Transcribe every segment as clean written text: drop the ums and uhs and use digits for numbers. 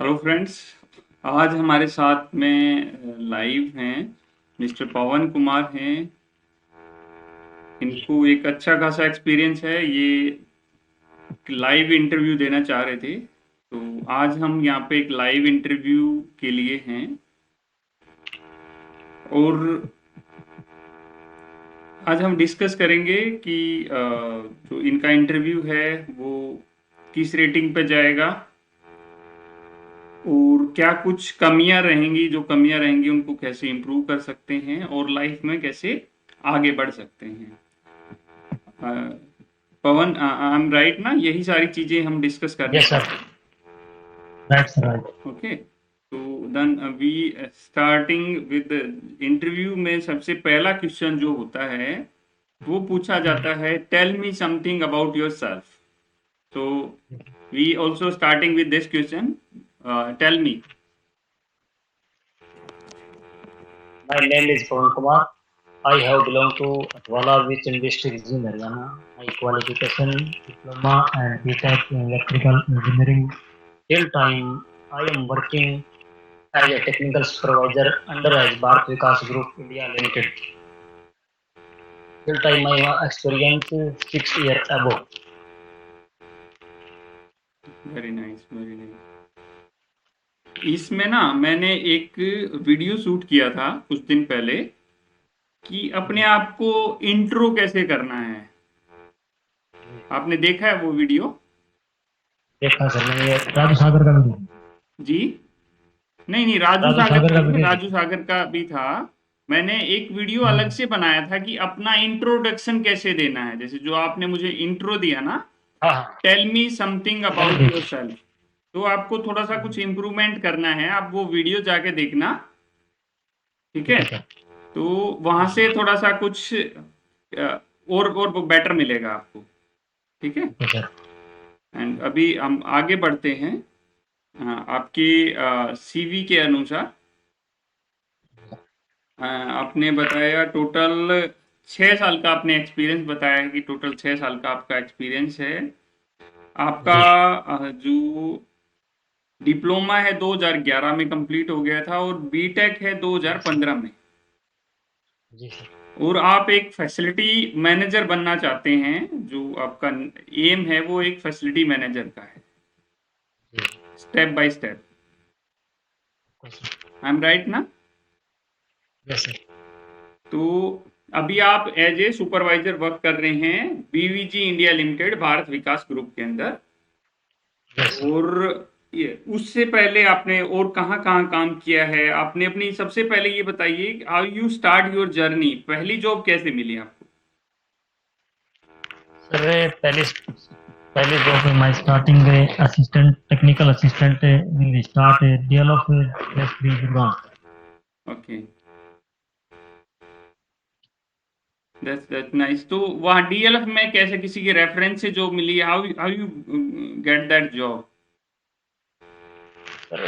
Hello friends. आज हमारे साथ में लाइव हैं मिस्टर पवन कुमार हैं। जी। इनको एक अच्छा खासा एक्सपीरियंस है। ये लाइव इंटरव्यू देना चाह रहे थे, तो आज हम यहाँ पे एक लाइव इंटरव्यू के लिए हैं। और आज हम डिस्कस करेंगे कि जो इनका इंटरव्यू है वो किस रेटिंग पे जाएगा, और क्या कुछ कमियां रहेंगी, जो कमियां रहेंगी उनको कैसे इम्प्रूव कर सकते हैं और लाइफ में कैसे आगे बढ़ सकते हैं। अ, पवन, आई एम राइट ना? यही सारी चीजें हम डिस्कस करने यस सर। वाले हैं। Right sir, right. ओके, तो then we starting with interview में सबसे पहला क्वेश्चन जो होता है वो पूछा जाता है, tell me something about yourself. तो we also starting with this question, tell me. My name is Pawan Kumar. I have belonged to Atwala, which in district is in Haryana. My qualification diploma and BTech in electrical engineering. Till time I am working as a technical supervisor under as Bharat Vikas Group India Limited. Till time my experience is 6 years above. Very nice, very nice. इसमें ना मैंने एक video shoot किया था कुछ दिन पहले कि अपने जी। आप को इंट्रो कैसे करना है। जी। आपने देखा है वो वीडियो? देखा सर मैंने, ये राजू सागर का वीडियो। जी, नहीं नहीं, राजू राजू सागर सागर का का नहीं, वीडियो राजू देखा। सागर का भी था। मैंने एक वीडियो अलग हम्म। से बनाया था कि अपना इंट्रोडक्शन कैसे देना है, जैसे जो आपने मुझे इंट्रो दिया ना, हाँ हाँ। टेल मी समथिंग मैंने अबाउट योर देखा। सेल्फ। तो आपको थोड़ा सा कुछ हम्म। इम्प्रूवमेंट करना है, आप वो वीडियो जाके देखना। ठीक ठीक है? है सर। तो वहां हम्म। से थोड़ा सा कुछ और बेटर मिलेगा आपको। ठीक है? ठीक है सर। एंड अभी हम आगे बढ़ते हैं। आपके सीवी के अनुसार आपने बताया टोटल 6 साल का आपने एक्सपीरियंस बताया है कि टोटल 6 साल का आपका एक्सपीरियंस है। आपका जी। जो डिप्लोमा है 2011 में कंप्लीट हो गया था और बीटेक है जी सर। 2015 में। जी सर। और आप एक फैसिलिटी मैनेजर बनना चाहते हैं, जो आपका एम है वो एक फैसिलिटी मैनेजर का है, जी। Step by step. कोई सर। आई एम राइट ना? Yes sir. तो अभी आप एज ए सुपरवाइजर वर्क कर रहे हैं बीवीजी इंडिया लिमिटेड, भारत विकास ग्रुप के अंदर। Yes sir. और उससे पहले आपने और कहाँ कहाँ काम किया है? आपने अपनी सबसे पहले ये बताइए, how you start your journey, पहली जॉब कैसे मिली आपको? सर पहले पहले जॉब में मैं starting assistant technical assistant start DL of S B Gurgaon. Okay, that's nice. तो वहाँ डीएलएफ में कैसे किसी के रेफरेंस से जॉब मिली? How how you get that job? Sir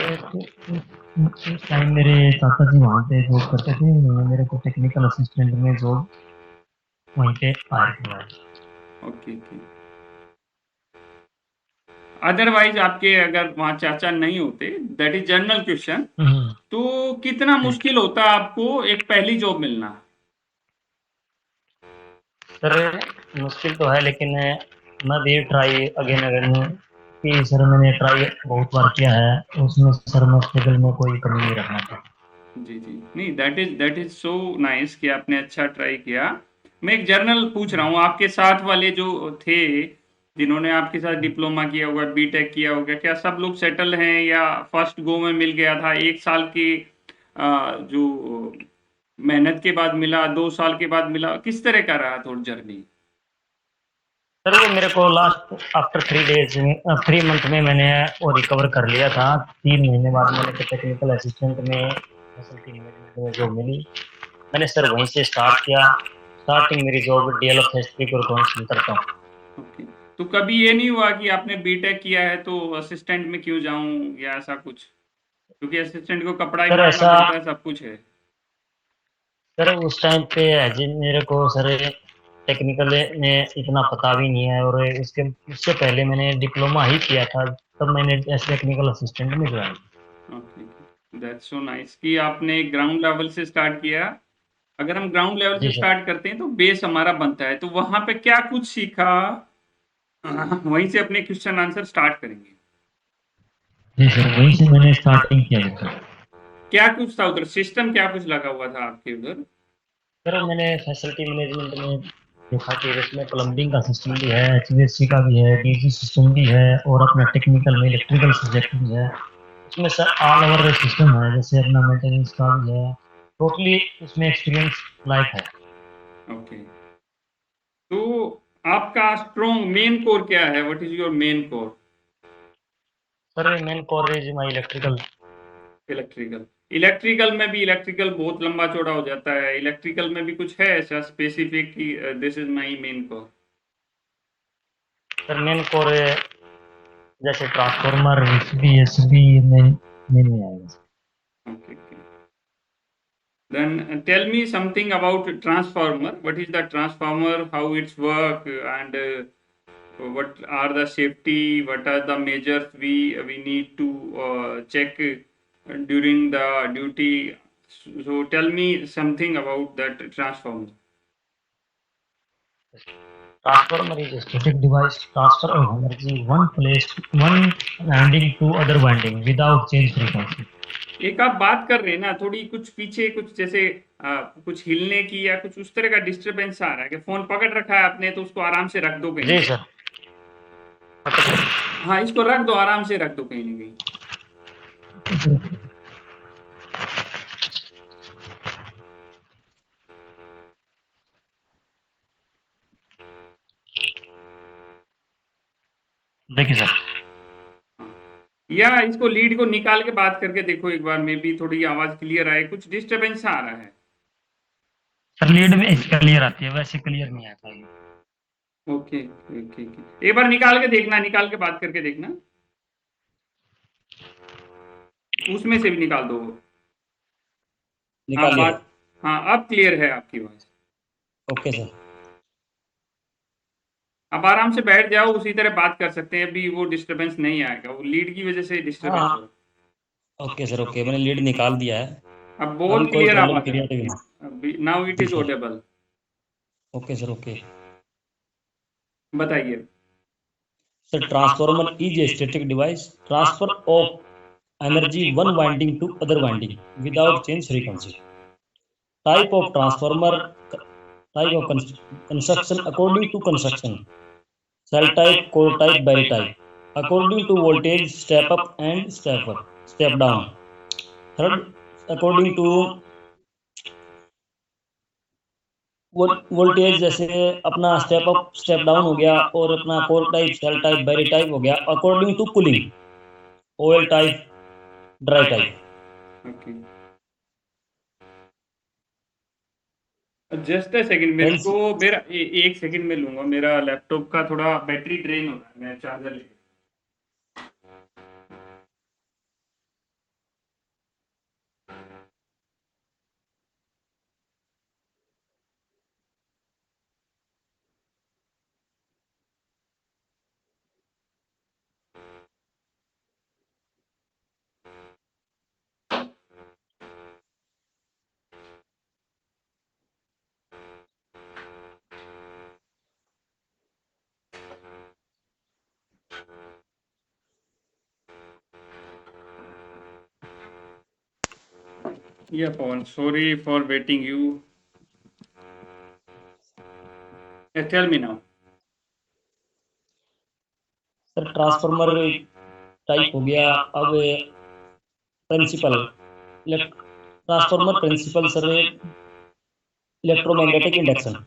उस टाइम मेरे चाचा जी वहाँ पे जॉब करते थे, उन्होंने मेरे को टेक्निकल असिस्टेंट में जॉब वहीं पे हायर किया। Okay okay. अदरवाइज आपके अगर वहाँ चाचा नहीं होते, दैट इज जनरल क्वेश्चन, हम्म। तो कितना जी। मुश्किल होता आपको एक पहली जॉब मिलना? सर मुश्किल तो है, लेकिन मैं भी ट्राई अगेन अगेन कि सर मैंने ट्राई बहुत बार किया है, उसमें सर मैं स्ट्रगल में कोई कमी नहीं रखना चाहता। जी जी, नहीं, दैट इज सो नाइस कि आपने अच्छा ट्राई किया। मैं एक जर्नल पूछ रहा हूँ, आपके साथ वाले जो थे, जिन्होंने आपके साथ डिप्लोमा किया होगा, बीटेक किया होगा, क्या सब लोग सेटल हैं या फर्स्ट गो में मिल गया था? 1 साल की जो मेहनत के बाद मिला, 2 साल के बाद मिला, किस तरह का रहा थोड़ा जर्नी? सर वो मेरे को लास्ट आफ्टर 3 डेज में 3 मंथ में मैंने वो रिकवर कर लिया था। 3 महीने बाद मैंने टेक्निकल असिस्टेंट में फैसिलिटी मैनेजमेंट में जॉब मिली। मैंने सर वहीं से स्टार्ट किया। स्टार्टिंग मेरी job DL of SP Gurugram से करता हूँ। ओके, तो कभी ये नहीं हुआ कि आपने बीटेक किया है तो असिस्टेंट में क्यों जाऊं या ऐसा कुछ? क्योंकि असिस्टेंट को कपड़ा ही सर पहनना ऐसा पड़ता है, सब कुछ है। सर उस टाइम पे अजय मेरे को सर टेक्निकल में इतना पता भी नहीं है, और इसके उससे पहले मैंने डिप्लोमा ही किया था। तब मैंने एज टेक्निकल असिस्टेंट में ज्वाइन किया। ओके, दैट्स सो नाइस कि आपने ग्राउंड लेवल से स्टार्ट किया। अगर हम ग्राउंड लेवल जी से सर। स्टार्ट करते हैं तो बेस हमारा बनता है, तो वहां पे क्या कुछ सीखा, वहीं से अपने क्वेश्चन आंसर स्टार्ट करेंगे। जी सर, वहीं से मैंने स्टार्टिंग किया है सर। क्या कुछ था उधर, सिस्टम क्या कुछ लगा हुआ था आपके उधर? सर मैंने फैसिलिटी मैनेजमेंट में देखा कि इसमें प्लम्बिंग का सिस्टम भी है, एचवीएसी का भी है, डीजी सिस्टम भी है, और अपना टेक्निकल में इलेक्ट्रिकल सब्जेक्ट भी है। इसमें सर ऑल ओवर सिस्टम है, जैसे अपना मेंटेनेंस का भी है। टोटली इसमें एक्सपीरियंस लाइफ है। ओके, तो आपका स्ट्रॉन्ग मेन कोर क्या है, what is your main core? Sir main core is my electrical. Electrical. Electrical में भी, इलेक्ट्रिकल बहुत लंबा चौड़ा हो जाता है, इलेक्ट्रिकल में भी कुछ है ऐसा स्पेसिफिक कि this is my main core? Sir main core जैसे ट्रांसफार्मर, एसबी, एसबी में नहीं आएगा। Okay, okay. Then tell me something about transformer. What is the transformer? How it's work, and what are the safety? What are the measures we need to check during the duty? So tell me something about that transformer. Transformer is a static device transfer of energy one place one winding to other winding without change frequency. एक आप बात कर रहे हैं ना, थोड़ी कुछ पीछे कुछ जैसे कुछ हिलने की या कुछ उस तरह का डिस्टरबेंस आ रहा है कि फोन पकड़ रखा है आपने, तो उसको आराम से रख दो कहीं। जी सर। हाँ, इसको रख दो, आराम से रख दो कहीं ना कहीं। देखिए सर, या इसको लीड को निकाल के बात करके देखो एक बार, मे बी थोड़ी आवाज क्लियर आए, कुछ डिस्टरबेंस आ रहा है। सर लीड में क्लियर आती है, वैसे क्लियर नहीं आता है। ओके ओके ओके, एक बार निकाल के देखना, निकाल के बात करके देखना, उसमें से भी निकाल दो। हाँ निकाल लिया। बात, हाँ अब क्लियर है आपकी आवाज। Okay sir. अब आराम से बैठ जाओ, उसी तरह बात कर सकते हैं, अभी वो डिस्टरबेंस नहीं आएगा, वो लीड की वजह से डिस्टरबेंस हाँ हो। ओके सर, ओके मैंने लीड निकाल दिया है। अब अभी बहुत कोई क्लियर प्रॉब्लम आवाज है, क्रिएट नहीं। अभी नाउ इट जी is sir. Audible. Okay sir, okay. बताइए। Sir transformer is a static device transfer of energy one winding to other winding without change frequency. Type of transformer, type of construction according to construction, cell type, core type, battery type according to voltage, step up and step down. Third, according to voltage, जैसे अपना step up step down हो गया, और अपना core type, cell type, battery type हो गया, according to cooling, oil type, dry type. Okay, just a second, मेरे को मेरा एक सेकंड में लूंगा, मेरा लैपटॉप का थोड़ा बैटरी ड्रेन हो रहा है, मैं चार्जर ले। Yeah, Pawan, sorry for waiting you. Tell me now. Sir transformer type हो गया। अब principle, transformer principle sir electromagnetic induction.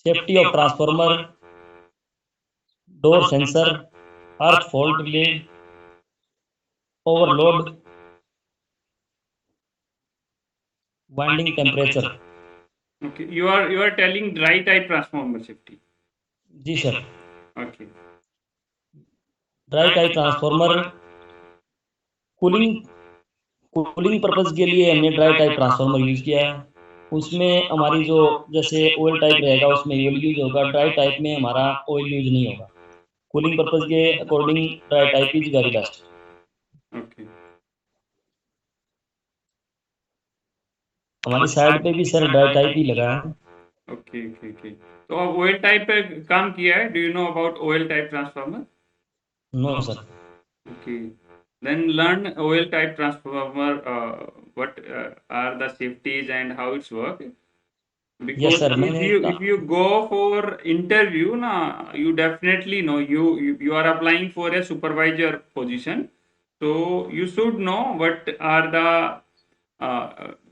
Safety of transformer, door sensor, earth fault relay, overload, winding temperature. Okay, you are telling dry type transformer safety. जी sir. Okay. Dry type transformer cooling, cooling purpose के लिए हमने dry type transformer use किया है। उसमें हमारी जो जैसे ऑयल टाइप रहेगा उसमें ऑयल यूज होगा, ड्राई टाइप में हमारा ऑयल यूज नहीं होगा। कूलिंग पर्पज के according dry type is very best. Okay. हमारी साइड पे भी सर ड्राई टाइप ही लगा है। Okay okay okay. तो आप ऑयल टाइप पे काम किया है? Do you know about oil type transformer? No sir. Okay. Then learn oil type transformer. What are the safeties and how it's work? Yes Because sir if मैंने you go for interview, na, you definitely know you are applying for a supervisor position. So you should know what are the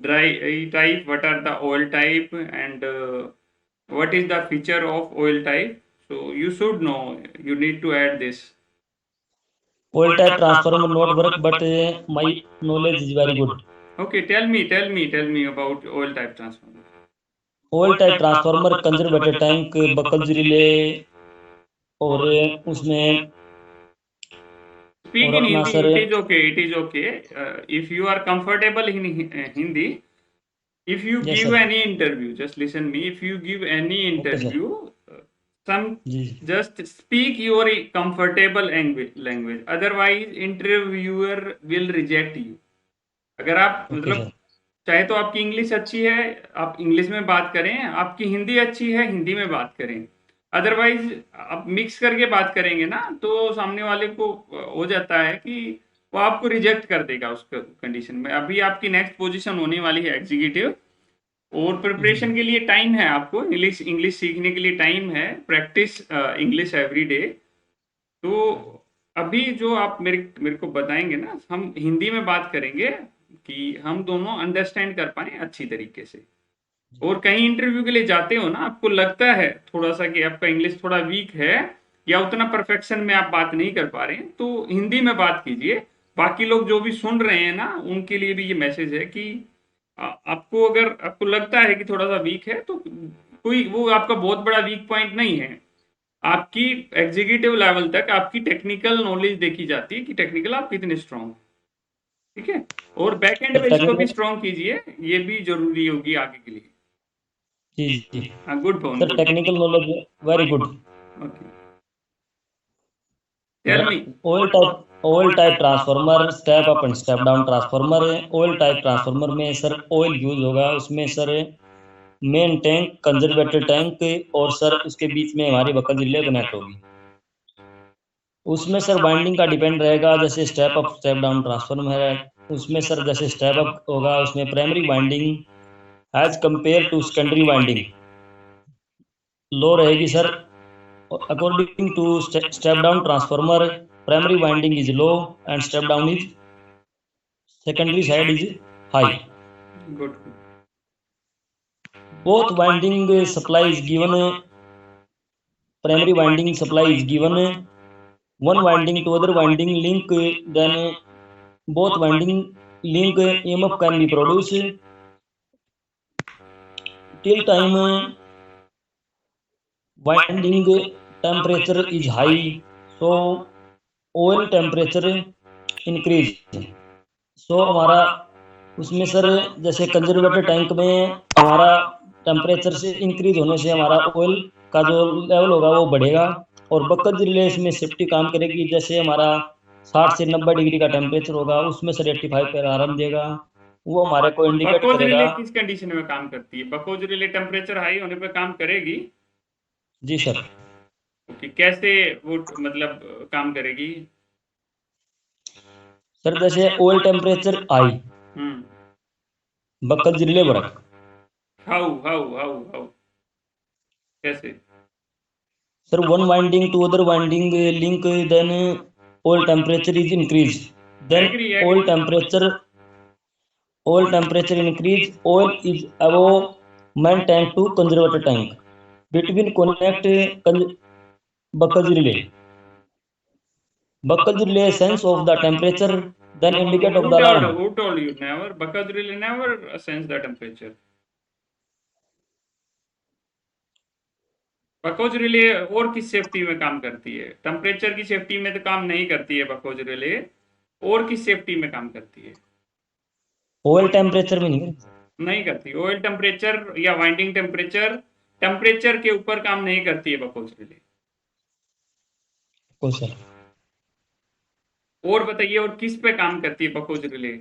dry type, what are the oil type, and what is the feature of oil type. So you should know. You need to add this. Oil type transformer not work but my knowledge is very good. Okay, tell me about oil type transformer. Oil type transformer conservator tank buckles relay और उसमें Speak और in अपना Hindi. Sir It is okay. It is okay. If you are comfortable in Hindi, if you yes give sir. any interview, just listen me. If you give any okay sir. interview, some जी just speak your comfortable language. Otherwise, interviewer will reject you. अगर आप okay मतलब sir. चाहे तो आपकी English अच्छी है, आप इंग्लिश में बात करें, आपकी हिंदी अच्छी है, हिंदी में बात करें। अदरवाइज आप मिक्स करके बात करेंगे ना तो सामने वाले को हो जाता है कि वो आपको रिजेक्ट कर देगा उस कंडीशन में। अभी आपकी नेक्स्ट पोजीशन होने वाली है एग्जीक्यूटिव, और प्रिपरेशन के लिए टाइम है, आपको इंग्लिश इंग्लिश सीखने के लिए टाइम है, प्रैक्टिस इंग्लिश एवरी डे। तो अभी जो आप मेरे मेरे को बताएंगे ना, हम हिंदी में बात करेंगे कि हम दोनों अंडरस्टैंड कर पाए अच्छी तरीके से। और कहीं इंटरव्यू के लिए जाते हो ना, आपको लगता है थोड़ा सा कि आपका इंग्लिश थोड़ा वीक है या उतना परफेक्शन में आप बात नहीं कर पा रहे हैं, तो हिंदी में बात कीजिए। बाकी लोग जो भी सुन रहे हैं ना, उनके लिए भी ये मैसेज है कि आपको अगर आपको लगता है कि थोड़ा सा वीक है, तो कोई वो आपका बहुत बड़ा वीक पॉइंट नहीं है। आपकी एग्जीक्यूटिव लेवल तक आपकी टेक्निकल नॉलेज देखी जाती है कि टेक्निकल आप कितने स्ट्रांग, ठीक है। और बैक एंड सर में इसको भी टेक्निकल स्ट्रांग कीजिए, ये भी जरूरी होगी आगे के लिए। जी जी हाँ, good Pawan, sir good. Technical knowledge very good. Okay, tell me. Oil type transformer step up and step down transformer. Oil type transformer में सर ऑयल यूज होगा, उसमें sir main tank conservator tank और सर उसके बीच में हमारी buckle relay connect होगी। उसमें सर वाइंडिंग का डिपेंड रहेगा, जैसे step up step down transformer है उसमें सर जैसे स्टेप अप होगा उसमें primary winding as compare to secondary winding low रहेगी sir. According to step down transformer primary winding is low and step down is secondary side is high. Good. Both winding supply is given, primary winding supply is given one winding to other winding link, then both winding link EMF can be produced till time winding temperature is high, so oil temperature increase। so हमारा उसमें sir जैसे conservator tank में हमारा temperature से increase होने से हमारा oil का जो लेवल होगा वो बढ़ेगा, और बकत रिले इसमें सेफ्टी काम करेगी। जैसे हमारा 60 से 90 डिग्री का टेम्परेचर होगा उसमें सर 85 पर आराम देगा, वो हमारे को इंडिकेट बकोज करेगा। रिले किस कंडीशन में काम करती है? बकोज रिले टेम्परेचर हाई होने पे काम करेगी? जी सर। ओके, कैसे वो मतलब काम करेगी? सर जैसे ऑयल टेम्परेचर हाई बकत रिले बढ़, हाउ हाउ हाउ हाउ कैसे? Sir one winding to other winding link then oil temperature is increase, then agree oil agree. टेम्परेचर increase, oil is above main tank to conservator tank, between connect buckles relay sense of the temperature then indicate of the alarm। Who told you? Never. Because relay never sense the temperature. Because relay और किस safety में काम करती है? Temperature की safety में तो काम नहीं करती है बकोज रिले, और किस सेफ्टी में काम करती है? ऑयल टेम्परेचर में नहीं। नहीं करती ऑयल टेम्परेचर या वाइंडिंग टेम्परेचर के ऊपर काम नहीं करती है बकोज रिले। को सर। और बताइए और किस पे काम करती है बकोज रिले?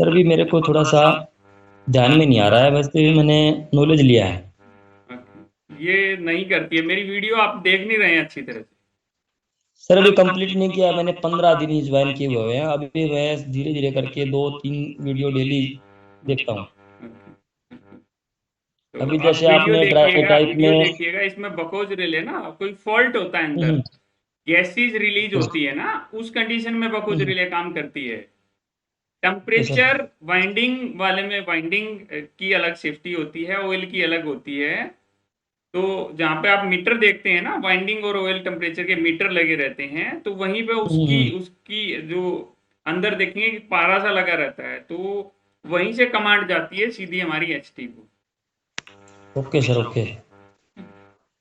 सर अभी मेरे को थोड़ा सा ध्यान में नहीं आ रहा है, वैसे भी मैंने नॉलेज लिया है। ये नहीं करती है, मेरी वीडियो आप देख नहीं रहे हैं अच्छी तरह से। सर अभी कंप्लीट नहीं किया मैंने, 15 दिन ही ज्वाइन किए हुए हैं अभी, मैं धीरे धीरे करके 2-3 वीडियो डेली देखता हूँ। तो अभी आप जैसे आपने ड्राई टाइप वीडियो में। देखिएगा, इसमें बकोज रिले ना कोई फॉल्ट होता है अंदर, हम्म, गैसेज रिलीज होती है ना, उस कंडीशन में बकोज हम्म, रिले काम करती है। Okay sir. टेम्परेचर वाइंडिंग वाले में वाइंडिंग की अलग सेफ्टी होती है, ऑयल की अलग होती है। तो जहाँ पे आप मीटर देखते हैं ना, वाइंडिंग और ऑयल टेम्परेचर के मीटर लगे रहते हैं, तो वहीं पे उसकी हम्म, उसकी जो अंदर देखेंगे कि पारा सा लगा रहता है, तो वहीं से कमांड जाती है सीधी हमारी एचटी को। Okay sir okay.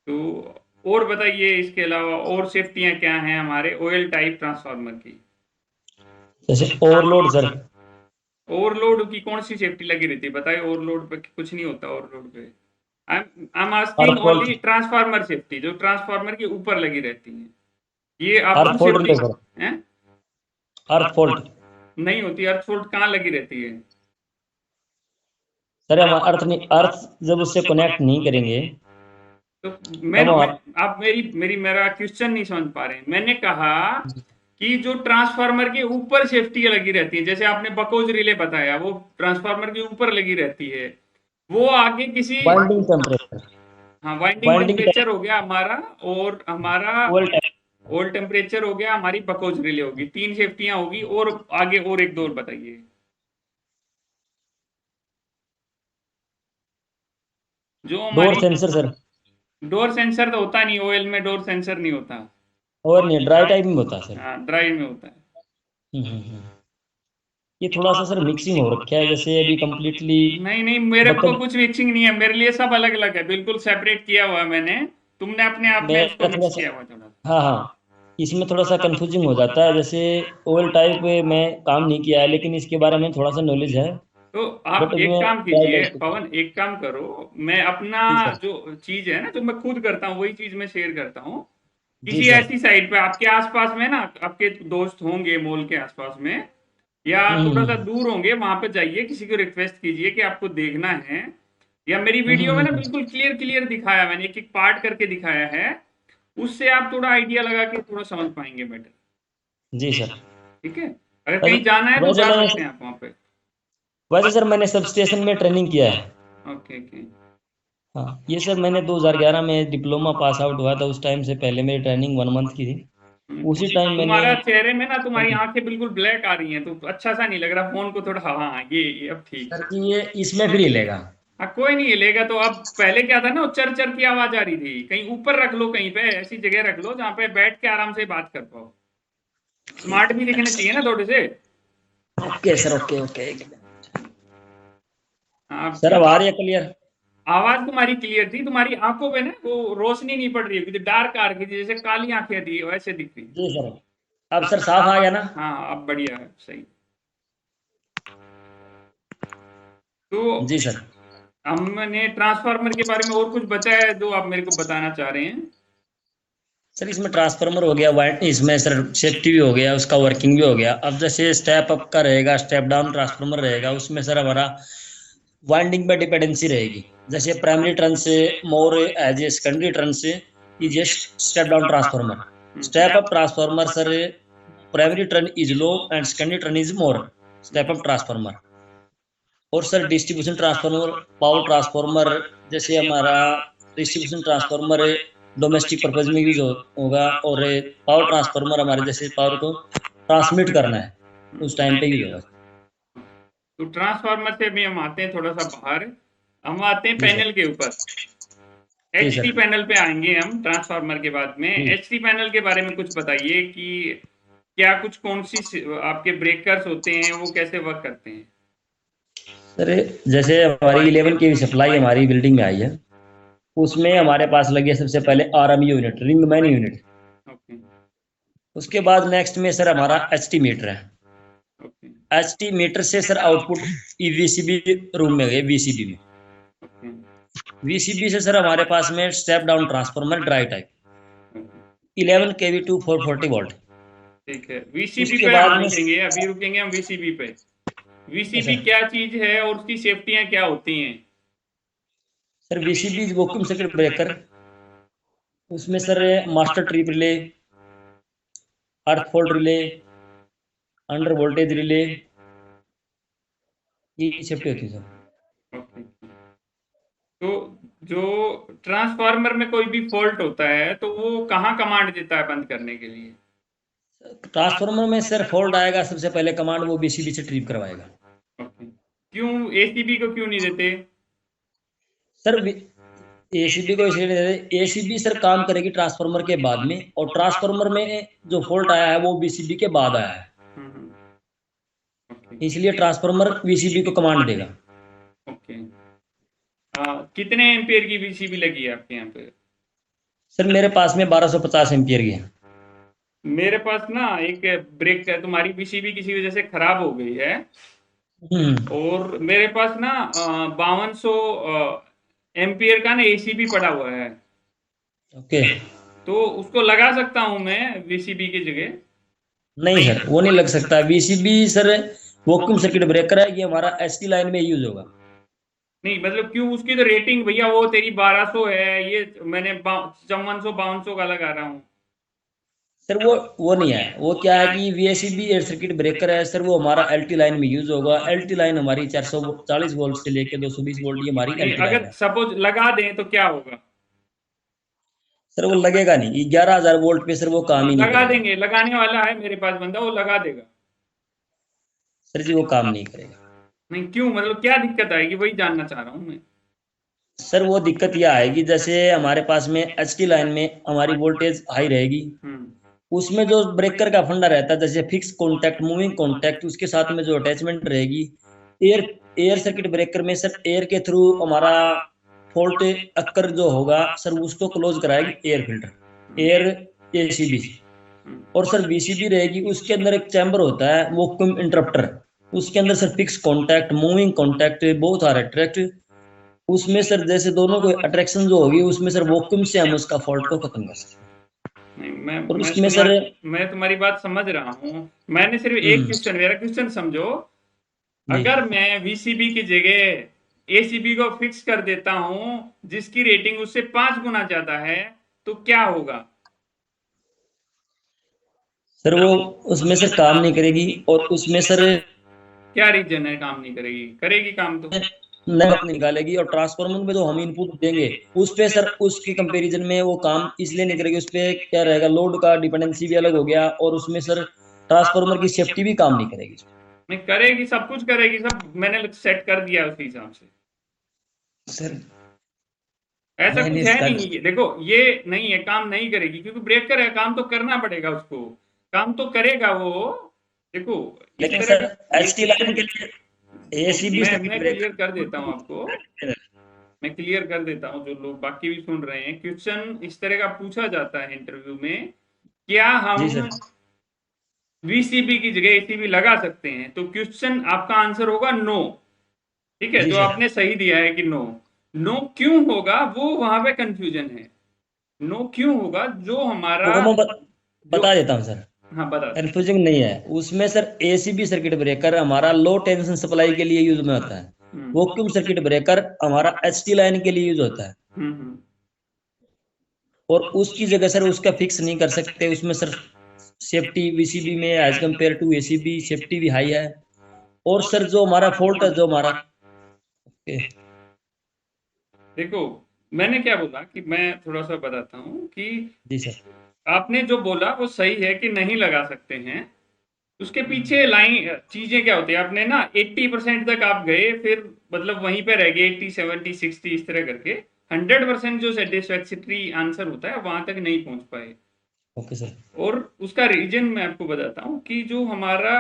तो और बताइए इसके अलावा और सेफ्टियां क्या हैं हमारे ऑयल टाइप ट्रांसफार्मर की? जैसे ओवरलोड सर। ओवरलोड की कौन सी सेफ्टी लगी रहती है बताइए? ओवरलोड पे कुछ नहीं होता ओवरलोड पे। I am asking earth only fold. Transformer safety, जो ट्रांसफार्मर के ऊपर लगी रहती है, ये आपकी अर्थ फोल्ड सेफ्टी रिले सर। है? अर्थ फोल्ड। नहीं होती, अर्थ फोल्ड कहाँ लगी रहती है? सर हम अर्थ नहीं, अर्थ जब उससे कनेक्ट नहीं करेंगे तो तब मैं हम। आप मेरी मेरी मेरा क्वेश्चन नहीं समझ पा रहे हैं। मैंने कहा कि जो ट्रांसफार्मर के ऊपर सेफ्टी लगी रहती है, जैसे आपने बकोज रिले बताया, वो ट्रांसफार्मर के ऊपर लगी रहती है, वो आगे किसी, बाइंडिंग टेम्परेचर। हाँ वाइंडिंग बाइंडिंग टेम्परेचर हो गया हमारा, और हमारा ओवल टाइप। ओल्ड टेम्परेचर हो गया, हमारी बकोज रिले होगी, तीन सेफ्टियां होगी, और आगे और एक दो और बताइए। जो डोर हमारी सेंसर सर। डोर सेंसर तो होता नहीं, ऑयल में डोर सेंसर नहीं होता। और नहीं, ड्राई टाइप में होता है सर। हाँ ड्राई में होता है। हम्म। ये थोड़ा सा सर मिक्सिंग हो रखा है, जैसे अभी कंप्लीटली नहीं नहीं, मेरे को मतलब कुछ मिक्सिंग नहीं है, मेरे लिए सब अलग अलग है, बिल्कुल सेपरेट किया हुआ है मैंने। तुमने अपने आप में इसको मेरा थोड़ा मिक्स सा। किया हुआ थोड़ा। हाँ हाँ, इसमें थोड़ा सा कंफ्यूजिंग हो जाता है, जैसे ओवल टाइप में काम नहीं किया है, लेकिन इसके बारे में थोड़ा सा नॉलेज है। तो बट आप एक मैं काम ड्राई कीजिए टाइप। पवन, एक काम करो, मैं अपना जी सर। जो चीज है ना, जो मैं खुद करता हूँ वही चीज मैं शेयर करता हूँ। जी किसी सर। ऐसी साइट पे आपके आसपास में ना, आपके दोस्त होंगे मॉल के आसपास में, या थोड़ा सा हम्म, दूर होंगे, वहां पे जाइए, किसी को रिक्वेस्ट कीजिए कि आपको देखना है, या मेरी हम्म, वीडियो में ना बिल्कुल क्लियर क्लियर दिखाया, मैंने एक एक पार्ट करके दिखाया है, उससे आप थोड़ा आइडिया लगा के थोड़ा समझ पाएंगे बेटर। जी सर। ठीक है, अगर वैसे कहीं जाना है तो वैसे जा मैंने सकते हैं आप वहां पे। वैसे सर मैंने सब स्टेशन में ट्रेनिंग किया है। Okay okay. हाँ ये सर मैंने 2011 में डिप्लोमा पास आउट हुआ था, उस टाइम से पहले मेरी ट्रेनिंग 1 मंथ की थी। उसी टाइम मैंने। तुम्हारा चेहरे में ना, तुम्हारी आंखें बिल्कुल ब्लैक आ रही हैं, तो अच्छा सा नहीं लग रहा, फोन को थोड़ा, हाँ हाँ, ये अब ठीक है। सर जी ये इसमें फ्री लेगा। हाँ कोई नहीं लेगा, तो अब पहले क्या था ना, वो चर चर की आवाज आ रही थी, कहीं ऊपर रख लो, कहीं पे ऐसी जगह रख लो जहाँ पे बैठ के आराम से बात कर पाओ, स्मार्ट भी दिखने चाहिए ना थोड़े से। Okay sir okay okay. Sir आपकी अब आ रही है क्लियर? आवाज तुम्हारी क्लियर थी, तुम्हारी आंखों पे ना वो रोशनी नहीं पड़ रही है, डार्क आ रही थी, जैसे काली आंखें थी वैसे दिख रही। जी सर। अब सर साफ आ गया ना? हाँ अब बढ़िया है, सही। तो जी सर। हमने ट्रांसफार्मर के बारे में और कुछ बताया है जो आप मेरे को बताना चाह रहे हैं? सर इसमें ट्रांसफार्मर हो गया, वाइट इसमें सर सेफ्टी भी हो गया, उसका वर्किंग भी हो गया। अब जैसे स्टेप अप का रहेगा, स्टेप डाउन ट्रांसफार्मर रहेगा, उसमें सर हमारा वाइंडिंग पे डिपेंडेंसी रहेगी। जैसे प्राइमरी टर्न से more as a secondary turn से easiest step down transformer. Step up transformer sir primary turn is low and secondary turn is more step up transformer. और sir distribution transformer, power transformer, जैसे हमारा distribution transformer domestic purpose में use होगा, और power transformer हमारे जैसे power को transmit करना है उस टाइम पे यूज होगा। तो ट्रांसफार्मर से भी हम आते हैं थोड़ा सा बाहर, हम आते हैं जी सर। पैनल के ऊपर। जी एचटी सर। पैनल पे आएंगे हम ट्रांसफार्मर के बाद में। जी एचटी पैनल के बारे में कुछ बताइए कि क्या कुछ, कौन सी आपके ब्रेकर्स होते हैं, वो कैसे वर्क करते हैं? सर जैसे हमारी 11 kV सप्लाई हमारी बिल्डिंग में आई है, उसमें हमारे पास लगी है सबसे पहले RME unit, ring man unit. Okay उसके बाद नेक्स्ट में सर हमारा HT मीटर है। ओके HT मीटर से सर आउटपुट VCB रूम में गए, VCB में। ओके, VCB से सर हमारे पास में step down transformer dry type 11 kV to 440 volt. ठीक है। वीसीबी उसके पे बाद हम में रुकेंगे, अभी रुकेंगे हम वीसीबी पे। वीसीबी सर क्या चीज है और उसकी सेफ्टियां क्या होती हैं? Sir VCB vacuum circuit breaker, उसमें sir master trip relay, earth fault relay, under voltage relay, ये सेफ्टी होती है सर। ओके, तो जो ट्रांसफार्मर में कोई भी फॉल्ट होता है तो वो कहाँ कमांड देता है बंद करने के लिए? ट्रांसफार्मर में सर फॉल्ट आएगा, सबसे पहले कमांड वो VCB से ट्रिप करवाएगा। ओके, क्यों एसीबी को क्यों नहीं देते? सर ACB को इसलिए नहीं देते, ACB सर काम करेगी ट्रांसफार्मर के बाद में, और ट्रांसफार्मर में जो फॉल्ट आया है वो VCB के बाद आया है, हम्म, ओके इसलिए ट्रांसफार्मर VCB को कमांड देगा। ओके। कितने एम्पियर की वीसीबी लगी है आपके यहाँ पे? सर मेरे पास में 1250 एम्पियर की है। मेरे पास ना एक ब्रेक है, तुम्हारी वीसीबी किसी वजह से खराब हो गई है और मेरे पास ना 5200 एम्पियर का ना एसीबी पड़ा हुआ है। ओके, तो उसको लगा सकता हूँ मैं वीसीबी की जगह? नहीं सर वो नहीं लग सकता। VCB sir vacuum circuit breaker है, ये हमारा ST लाइन में यूज होगा। नहीं मतलब क्यों? उसकी तो रेटिंग भैया वो तेरी 1200 है, ये मैंने 5400 का लगा रहा हूँ। सर वो नहीं है, वो क्या है कि VCB एयर सर्किट ब्रेकर है सर, वो हमारा LT लाइन में यूज होगा। LT लाइन हमारी 440 वोल्ट से लेके 220 वोल्ट की हमारी नहीं, LT लाइन अगर है। सपोज लगा दें तो क्या होगा? सर वो लगेगा नहीं, 11,000 वोल्ट पे सर वो काम ही नहीं लगा करेगा। देंगे, लगाने वाला है मेरे पास बंदा, वो लगा देगा। सर जी वो काम नहीं करेगा। नहीं क्यों, मतलब क्या दिक्कत आएगी वही जानना चाह रहा हूँ मैं। सर वो दिक्कत यह आएगी, जैसे हमारे पास में HT लाइन में हमारी वोल्टेज हाई रहेगी, उसमें जो ब्रेकर का फंडा रहता है जैसे फिक्स कॉन्टैक्ट, मूविंग कॉन्टैक्ट, उसके साथ में जो अटैचमेंट रहेगी, एयर एयर सर्किट ब्रेकर में सर एयर के थ्रू हमारा फॉल्ट अक्कर जो होगा सर उसको क्लोज कराएगी एयर फिल्टर, एयर ACB। और सर VCB रहेगी, उसके अंदर एक चैम्बर होता है वैक्यूम इंटरप्टर, उसके अंदर sir fix contact, moving contact, both are attract, उसमें सर जैसे दोनों को अट्रैक्शन जो होगी उसमें सर वैक्यूम से हम उसका फॉल्ट को खत्म कर सकते हैं। नहीं और उसमें सर मैं तुम्हारी बात समझ रहा हूँ। मैंने सिर्फ एक क्वेश्चन, मेरा क्वेश्चन समझो। अगर मैं वीसीबी की जगह एसीबी को फिक्स कर देता हूँ जिसकी रेटिंग उससे 5 गुना ज्यादा है तो क्या होगा? सर वो उसमें सर काम नहीं करेगी, और उसमें सर क्या रीजन है काम नहीं करेगी? करेगी काम तो। नगद निकालेगी, और ट्रांसफार्मर में जो हम इनपुट देंगे उस पे सर उसके कंपैरिजन में वो काम इसलिए नहीं करेगी, उस पे क्या रहेगा, लोड का डिपेंडेंसी भी अलग हो गया, और उसमें सर ट्रांसफार्मर की सेफ्टी भी काम नहीं करेगी। नहीं करेगी, सब कुछ करेगी, सब मैंने सेट कर दिया उसी हिसाब से। सर ऐसा नहीं कुछ नहीं है नहीं, ये देखो ये नहीं है, काम नहीं करेगी क्योंकि ब्रेकर है, काम तो करना पड़ेगा उसको, काम तो करेगा वो। देखो इस लेकिन तरह सर HT लाइन के लिए ACB मैं क्लियर कर देता हूँ आपको, मैं क्लियर कर देता हूँ, जो लोग बाकी भी सुन रहे हैं। क्वेश्चन इस तरह का पूछा जाता है इंटरव्यू में, क्या जी हम सर वीसीबी की जगह एसीबी लगा सकते हैं? तो क्वेश्चन आपका आंसर होगा नो। ठीक है, जी जो सर आपने सही दिया है कि नो। नो क्यों होगा वो वहां पे कंफ्यूजन है। नो क्यों होगा? जो हमारा वो मैं जो बता देता हूँ सर। हाँ बता दो। कंफ्यूजिंग नहीं है उसमें सर। ACB सर्किट ब्रेकर हमारा लो टेंशन सप्लाई के लिए यूज में होता है, वैक्यूम सर्किट ब्रेकर हमारा HT लाइन के लिए यूज होता है, और उसकी जगह सर उसका फिक्स नहीं कर सकते। उसमें सर सेफ्टी VCB में as compare to ACB safety भी हाई है, और सर जो हमारा फॉल्ट है जो हमारा देखो मैंने क्या बोला कि मैं थोड़ा सा बताता हूँ कि जी सर आपने जो बोला वो सही है कि नहीं लगा सकते हैं। उसके पीछे लाइन चीजें क्या होती है, आपने ना 80% तक आप गए, फिर मतलब वहीं पे रह गए 80 70 60 इस तरह करके 100% जो सेटिस्फैक्टरी आंसर होता है वहां तक नहीं पहुंच पाए। Okay sir. और उसका रीजन मैं आपको बताता हूँ कि जो हमारा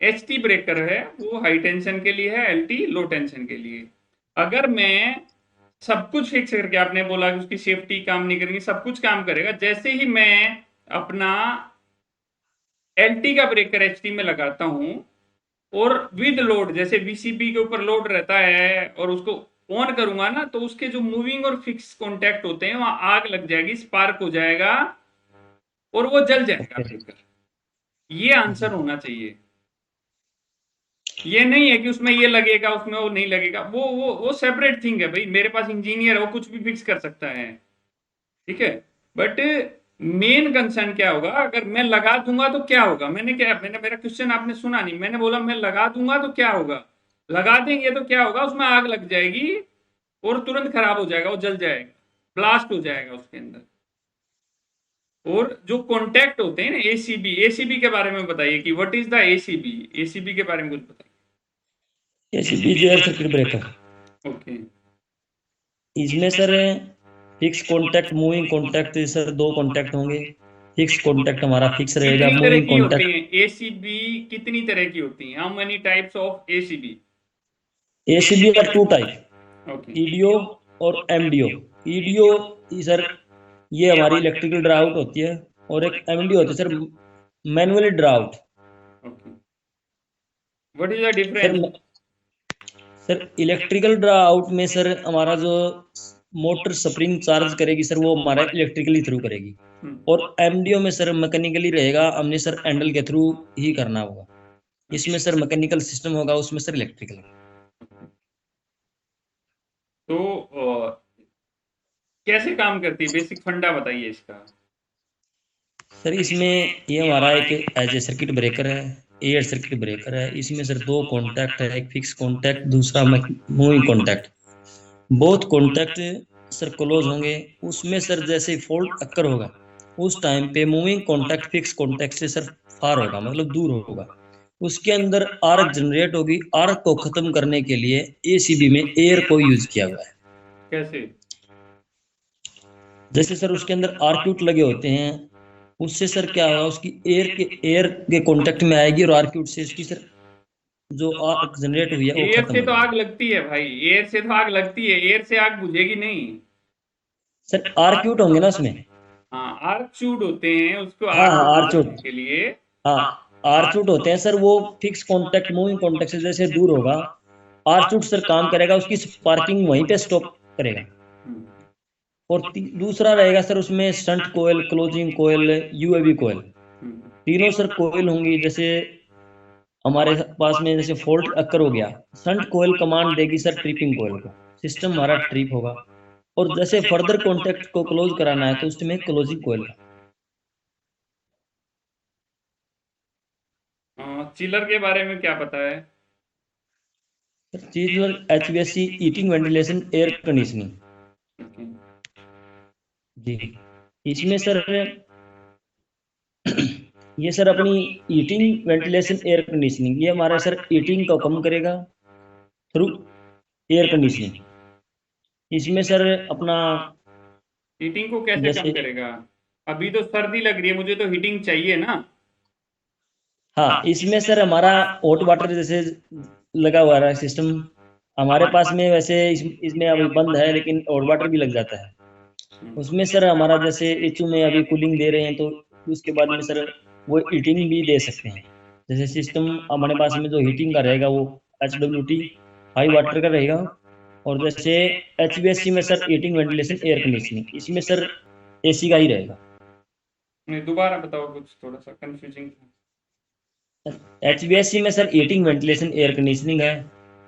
HT ब्रेकर है वो हाई टेंशन के लिए है, LT लो टेंशन के लिए। अगर मैं सब कुछ फिक्स करके, आपने बोला कि उसकी सेफ्टी काम नहीं करेगी, सब कुछ काम करेगा, जैसे ही मैं अपना LT का ब्रेकर HT में लगाता हूं और विद लोड, जैसे वीसीबी के ऊपर लोड रहता है और उसको ऑन करूंगा ना, तो उसके जो मूविंग और फिक्स कॉन्टैक्ट होते हैं वहां आग लग जाएगी, स्पार्क हो जाएगा और वो जल जाएगा ओके ब्रेकर। ये आंसर होना चाहिए। ये नहीं है कि उसमें ये लगेगा उसमें वो नहीं लगेगा, वो सेपरेट थिंग है भाई। मेरे पास इंजीनियर है, वो कुछ भी फिक्स कर सकता है, ठीक है। बट मेन कंसर्न क्या होगा, अगर मैं लगा दूंगा तो क्या होगा। मैंने मेरा क्वेश्चन आपने सुना नहीं, मैंने बोला मैं लगा दूंगा तो क्या होगा। लगा देंगे तो क्या होगा, उसमें आग लग जाएगी और तुरंत खराब हो जाएगा, वो जल जाएगा, ब्लास्ट हो जाएगा उसके अंदर। और जो कॉन्टैक्ट होते हैं ना, एसीबी, एसीबी के बारे में बताइए कि what is the ACB, ACB के बारे में कुछ बताइए। एसीबी जो एयर सर्किट ब्रेकर, ओके। इसमें sir fix contact, moving contact, sir दो कॉन्टैक्ट होंगे। फिक्स कॉन्टैक्ट हमारा फिक्स रहेगा, कितनी तरह मूविंग की होती कॉन्टैक्ट। हैं एसीबी, कितनी तरह की होती हैं, how many types of ACB. ACB are two type, okay. EDO और एमडीओ। ईडीओ सर ये हमारी इलेक्ट्रिकल ड्रा आउट होती है, और एक एमडीओ होती है sir, manually draw out. Okay, what is the sir difference. Sir electrical draw out में सर हमारा जो मोटर स्प्रिंग चार्ज करेगी सर, वो हमारा इलेक्ट्रिकली थ्रू करेगी। और एमडीओ में सर मैकेनिकली रहेगा, हमने सर हैंडल के थ्रू ही करना होगा। इसमें सर मैकेनिकल सिस्टम होगा, उसमें सर इलेक्ट्रिकल। तो कैसे काम करती है, बेसिक फंडा बताइए इसका। सर इसमें ये हमारा एक एज ए सर्किट ब्रेकर है, एयर सर्किट ब्रेकर है। इसमें सर दो कॉन्टैक्ट है, एक फिक्स कॉन्टैक्ट, दूसरा moving contact. Both contact sir close होंगे। उसमें सर जैसे फॉल्ट अक्कर होगा, उस टाइम पे मूविंग कॉन्टैक्ट फिक्स कॉन्टैक्ट से सर फार होगा, मतलब दूर होगा। उसके अंदर आर्क जनरेट होगी। आर्क को खत्म करने के लिए एसीबी में एयर को यूज किया हुआ है। कैसे। जैसे सर उसके अंदर आर्क्यूट लगे होते हैं, उससे सर क्या होगा, उसकी एयर के कांटेक्ट में आएगी और आर्क्यूट से उसकी सर जो आर्क जनरेट हुई है वो एयर खत्म से हो तो जाएगी। आग लगती है भाई, एयर से तो आग लगती है, एयर से आग बुझेगी नहीं। सर आर्क्यूट होंगे ना उसमें। हाँ, आर्क शूट होते हैं, उसको हाँ आग हाँ, को बुझाने आर्चूट। के लिए। हाँ, आर्चूट होते हैं सर, वो फिक्स कांटेक्ट मूविंग कांटेक्ट से जैसे दूर होगा, आर्चूट सर काम करेगा, उसकी स्पार्किंग वहीं पे स्टॉप करेगा। और दूसरा रहेगा सर उसमें स्टंट कोयल, क्लोजिंग कोयल, यूएवी कोयल। तीनों सर कोयल होंगी। जैसे हमारे पास में जैसे फॉल्ट अक्कर हो गया, संट कोयल कमांड देगी सर ट्रिपिंग कोयल को, सिस्टम हमारा ट्रिप होगा। और जैसे फर्दर कॉन्टेक्ट को क्लोज कराना है तो उसमें क्लोजिंग कोयल का। चिलर के बारे में क्या पता है। चीज HVSC heating ventilation air conditioning. Okay. जी, इसमें सर ये सर अपनी हीटिंग वेंटिलेशन एयर कंडीशनिंग, ये हमारा सर हीटिंग को कम करेगा थ्रू एयर कंडीशनिंग। इसमें सर अपना हीटिंग को कैसे कम जैसे, करेगा। अभी तो सर्दी लग रही है, मुझे तो हीटिंग चाहिए ना। हाँ इसमें सर हमारा हॉट वाटर जैसे लगा हुआ है सिस्टम हमारे पास में, वैसे इसमें अभी बंद है, लेकिन हॉट वाटर भी लग जाता है उसमें सर। हमारा जैसे एचयू में अभी कूलिंग दे रहे हैं, तो उसके बाद में सर वो हीटिंग भी दे सकते हैं। जैसे सिस्टम हमारे पास में जो हीटिंग का रहेगा वो HWT हाई वाटर का रहेगा। और जैसे HVAC में sir heating ventilation air conditioning, इसमें सर एसी का ही रहेगा। नहीं, दोबारा बताओ, कुछ थोड़ा सा कंफ्यूजिंग था। HVAC में sir heating ventilation air conditioning है।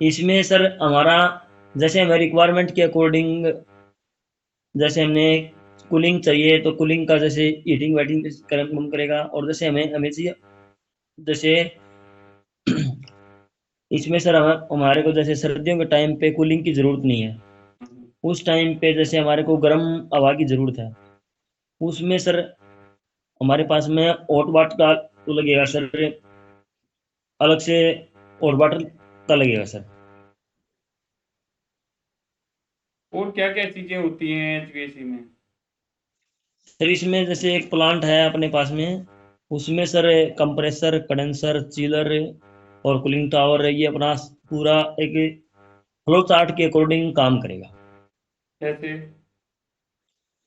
इसमें सर हमारा जैसे हमें रिक्वायरमेंट के अकॉर्डिंग, जैसे हमने कूलिंग चाहिए तो कूलिंग का जैसे हीटिंग वेटिंग कम करेगा। और जैसे हमें हमें चाहिए जैसे इसमें सर हमारे को जैसे सर्दियों के टाइम पे कूलिंग की जरूरत नहीं है, उस टाइम पे जैसे हमारे को गर्म हवा की जरूरत है, उसमें सर हमारे पास में हॉट वाटर का तो लगेगा सर, अलग से हॉट वाटर का लगेगा सर। और क्या क्या चीजें होती हैं एचवीएसी में। सर इसमें जैसे एक प्लांट है अपने पास में, उसमें सर कंप्रेसर, कंडेंसर, चिलर और कूलिंग टावर, ये अपना पूरा एक फ्लो चार्ट के अकॉर्डिंग काम करेगा। कैसे।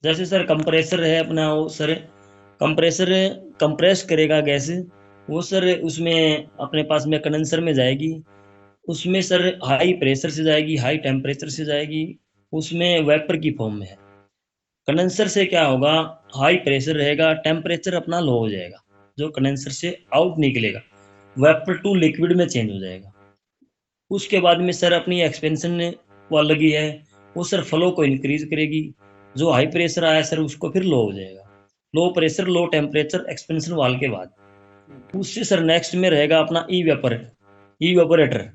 जैसे सर कंप्रेसर है अपना, वो सर कंप्रेसर कंप्रेस करेगा गैस, वो सर उसमें अपने पास में कंडेंसर में जाएगी, उसमें सर हाई प्रेशर से जाएगी, हाई टेम्परेचर से जाएगी, उसमें वेपर की फॉर्म में है। कंडेंसर से क्या होगा, हाई प्रेशर रहेगा, टेम्परेचर अपना लो हो जाएगा, जो कंडेंसर से आउट निकलेगा वेपर टू लिक्विड में चेंज हो जाएगा। उसके बाद में सर अपनी एक्सपेंशन वाल लगी है, वो सर फ्लो को इंक्रीज करेगी, जो हाई प्रेशर आया सर उसको फिर लो हो जाएगा, low pressure low temperature expansion valve के बाद। उससे सर नेक्स्ट में रहेगा अपना ई वेपोरेटर,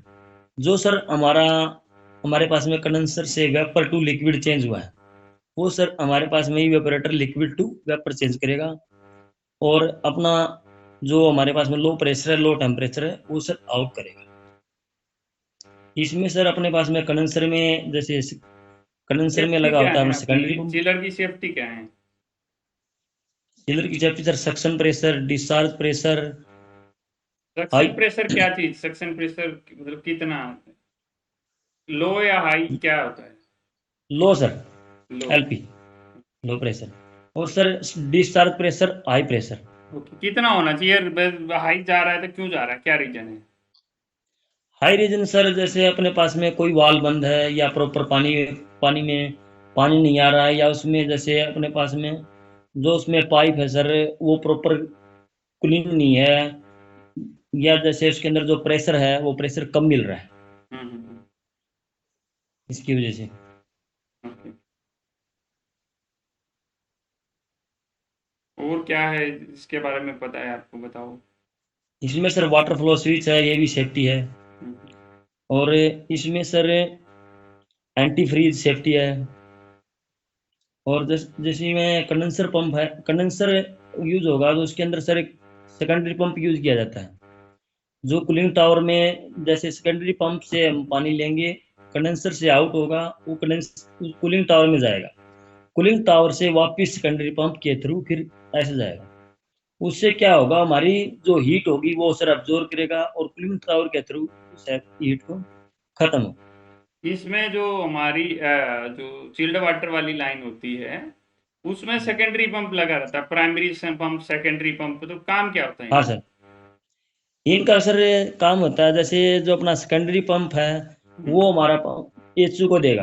जो सर हमारे पास में कंडेंसर से वेपर टू लिक्विड चेंज हुआ है, वो सर हमारे पास में ई evaporator liquid to vapour change करेगा, और अपना जो हमारे पास में लो प्रेशर है लो टेम्परेचर है वो सर आउट करेगा। इसमें सर अपने पास में कंडेंसर में जैसे कंडेंसर में सेफ्टी लगा क्या होता है है सेकेंडरी अपनी पंप। चिलर की सेफ्टी क्या है? चिलर की safety sir suction pressure, discharge pressure, high suction pressure क्या चीज? सक्शन प्रेशर मतलब कितना? लो या हाई क्या होता है? लो सर, लो। एलपी, लो प्रेशर, और sir discharge pressure high pressure. Okay, कितना होना चाहिए? हाई जा रहा है तो क्यों जा रहा है, क्या रीजन है? हाई रीजन सर जैसे अपने पास में कोई वाल बंद है, या प्रॉपर पानी में पानी नहीं आ रहा है, या उसमें जैसे अपने पास में जो उसमें पाइप है सर वो प्रॉपर क्लीन नहीं है, या जैसे उसके अंदर जो प्रेशर है वो प्रेशर कम मिल रहा है, हम्म। इसकी वजह से। ओके। और क्या है इसके बारे में पता है आपको, बताओ। इसमें सर वाटर फ्लो स्विच है, ये भी सेफ्टी है, हम्म। और इसमें सर एंटी फ्रीज सेफ्टी है, और जैसे में कंडेंसर पंप है, कंडेंसर यूज होगा तो उसके अंदर सर एक सेकेंडरी पंप यूज किया जाता है, जो कूलिंग टावर में जैसे सेकेंडरी पंप से हम पानी लेंगे, कंडेंसर से आउट होगा, वो कंडेंस कूलिंग टावर में जाएगा, कूलिंग टावर से वापस सेकेंडरी पंप के थ्रू फिर ऐसे जाएगा। उससे क्या होगा, हमारी जो हीट होगी वो सर अब्जॉर्ब करेगा, और कूलिंग टावर के थ्रू उस हीट को खत्म हो। इसमें जो हमारी जो चिल्ड वाटर वाली लाइन होती है, उसमें सेकेंडरी पंप लगा रहता है, प्राइमरी पंप सेकेंडरी पंप, तो काम क्या होता है हाँ इनका? सर, इनका सर काम होता है जैसे जो अपना सेकेंडरी पंप है वो हमारा एचयू को देगा,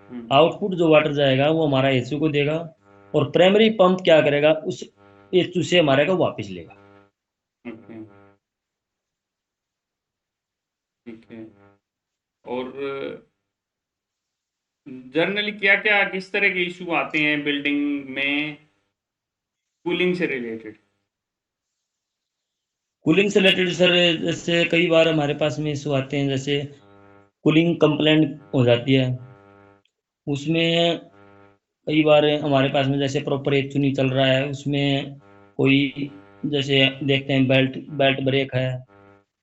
हम्म। आउटपुट जो वाटर जाएगा वो हमारा एचयू को देगा, और प्राइमरी पंप क्या करेगा, उस एचयू से हमारे को वापस लेगा। ओके, ठीक है। और जनरली क्या क्या किस तरह के इशू आते हैं बिल्डिंग में कूलिंग से रिलेटेड? कूलिंग से रिलेटेड सर जैसे कई बार हमारे पास में इशू आते हैं, जैसे कूलिंग कंप्लेंट हो जाती है, उसमें कई बार हमारे पास में जैसे प्रॉपर एचयू नहीं चल रहा है, उसमें कोई जैसे देखते हैं बेल्ट बेल्ट ब्रेक है,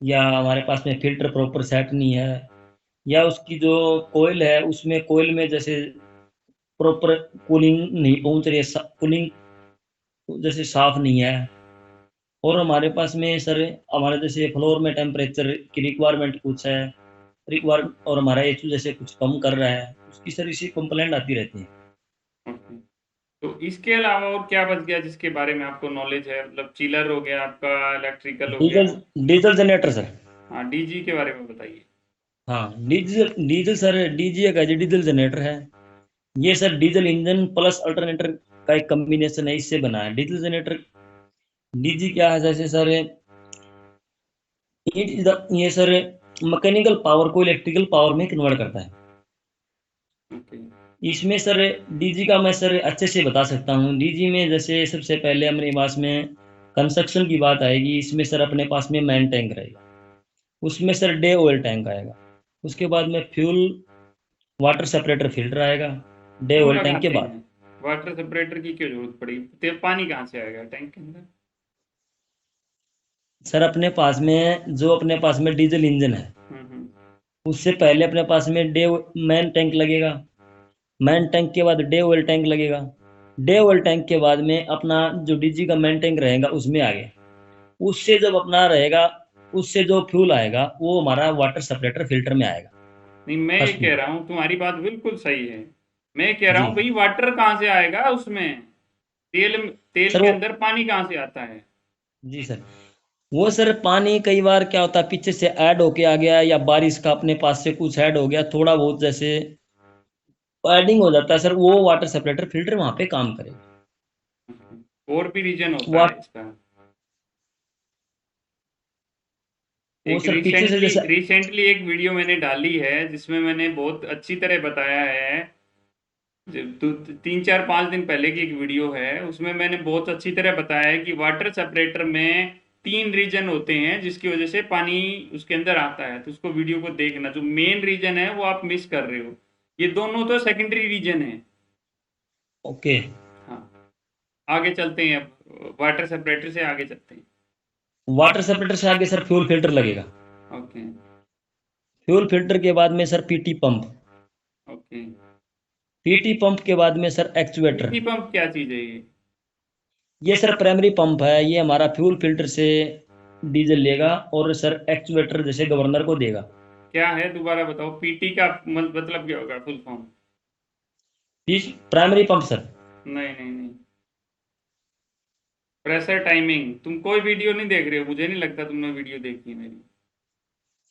या हमारे पास में फिल्टर प्रॉपर सेट नहीं है, या उसकी जो कोयल है उसमें कोयल में जैसे प्रॉपर कूलिंग नहीं पहुंच रही है, कूलिंग जैसे साफ नहीं है, और हमारे पास में सर हमारे जैसे फ्लोर में टेम्परेचर की रिक्वायरमेंट कुछ है, रिक्वायर और हमारा एचयू जैसे कुछ कम कर रहा है, उसकी सर इसी कंप्लेंट आती रहती है। ओके। तो इसके अलावा और क्या बच गया जिसके बारे में आपको नॉलेज है? मतलब चिलर हो गया आपका, इलेक्ट्रिकल हो डीजल, गया। Diesel generator sir. हाँ, डीजी के बारे में बताइए। हाँ, डीजल डीजल सर, डीजी एक डीजल जनरेटर है, ये sir diesel engine plus alternator का एक कॉम्बिनेशन है, इससे बना है डीजल जनरेटर। डीजी क्या है जैसे सर, ये सर मैकेनिकल पावर को इलेक्ट्रिकल पावर में कन्वर्ट करता है। ओके। इसमें सर डीजी का मैं सर अच्छे से बता सकता हूँ। डीजी में जैसे सबसे पहले अपने पास में कंस्ट्रक्शन की बात आएगी, इसमें सर अपने पास में मेन टैंक रहेगा, उसमें सर डे ऑयल टैंक आएगा, उसके बाद में फ्यूल वाटर सेपरेटर फिल्टर आएगा डे क्यों ऑयल टैंक के लगाते बाद। हैं? वाटर सेपरेटर की क्यों जरूरत पड़ी? पानी कहाँ से आएगा टैंक के अंदर? सर अपने पास में जो अपने पास में डीजल इंजन है, हम्म। उससे पहले अपने पास में डे मेन टैंक लगेगा, मेन टैंक के बाद डे ऑयल टैंक लगेगा, डे ऑयल टैंक के बाद में अपना जो डीजी का मेन टैंक रहेगा उसमें आगे, उससे जब अपना रहेगा, उससे जो फ्यूल आएगा वो हमारा वाटर सेपरेटर फिल्टर में आएगा नहीं, मैं ये फर्स्ट में। कह रहा हूँ, तुम्हारी बात बिल्कुल सही है। मैं कह रहा जी हूँ भाई, वाटर कहाँ से आएगा उसमें? तेल तेल सर के वो, अंदर पानी कहाँ से आता है? जी सर, वो सर पानी कई बार क्या होता है पीछे से ऐड होके आ गया या बारिश का अपने पास से कुछ ऐड हो गया थोड़ा बहुत जैसे एडिंग हो जाता है सर, वो वाटर सेपरेटर फिल्टर वहां पे काम करेगा। और भी रीजन होता वाट है इसका? वो एक सर पीछे से रिसेंटली जैसे रिसेंटली एक वीडियो मैंने डाली है जिसमें मैंने बहुत अच्छी तरह बताया है। तो 3 4 5 दिन पहले की एक वीडियो है, उसमें मैंने बहुत अच्छी तरह बताया है कि वाटर सेपरेटर में 3 रीजन होते हैं जिसकी वजह से पानी उसके अंदर आता है। तो उसको वीडियो को देखना, जो मेन रीजन है वो आप मिस कर रहे हो। ये दोनों तो सेकेंडरी रीजन है। ओके। हाँ, आगे चलते हैं, अब वाटर सेपरेटर से आगे चलते हैं। वाटर सेपरेटर से आगे सर फ्यूल फिल्टर लगेगा। ओके। फ्यूल फिल्टर के बाद में sir PT pump. Okay. PT pump के बाद में सर एक्चुएटर। पीटी पंप क्या चीज है ये? ये सर प्राइमरी पंप है, ये हमारा फ्यूल फिल्टर से डीजल लेगा और सर एक्चुएटर जैसे गवर्नर को देगा। क्या है, दोबारा बताओ, पीटी का मतलब क्या होगा, full form? Primary pump sir. नहीं नहीं नहीं, प्रेशर टाइमिंग। तुम कोई वीडियो नहीं देख रहे हो, मुझे नहीं लगता तुमने वीडियो देखी है मेरी।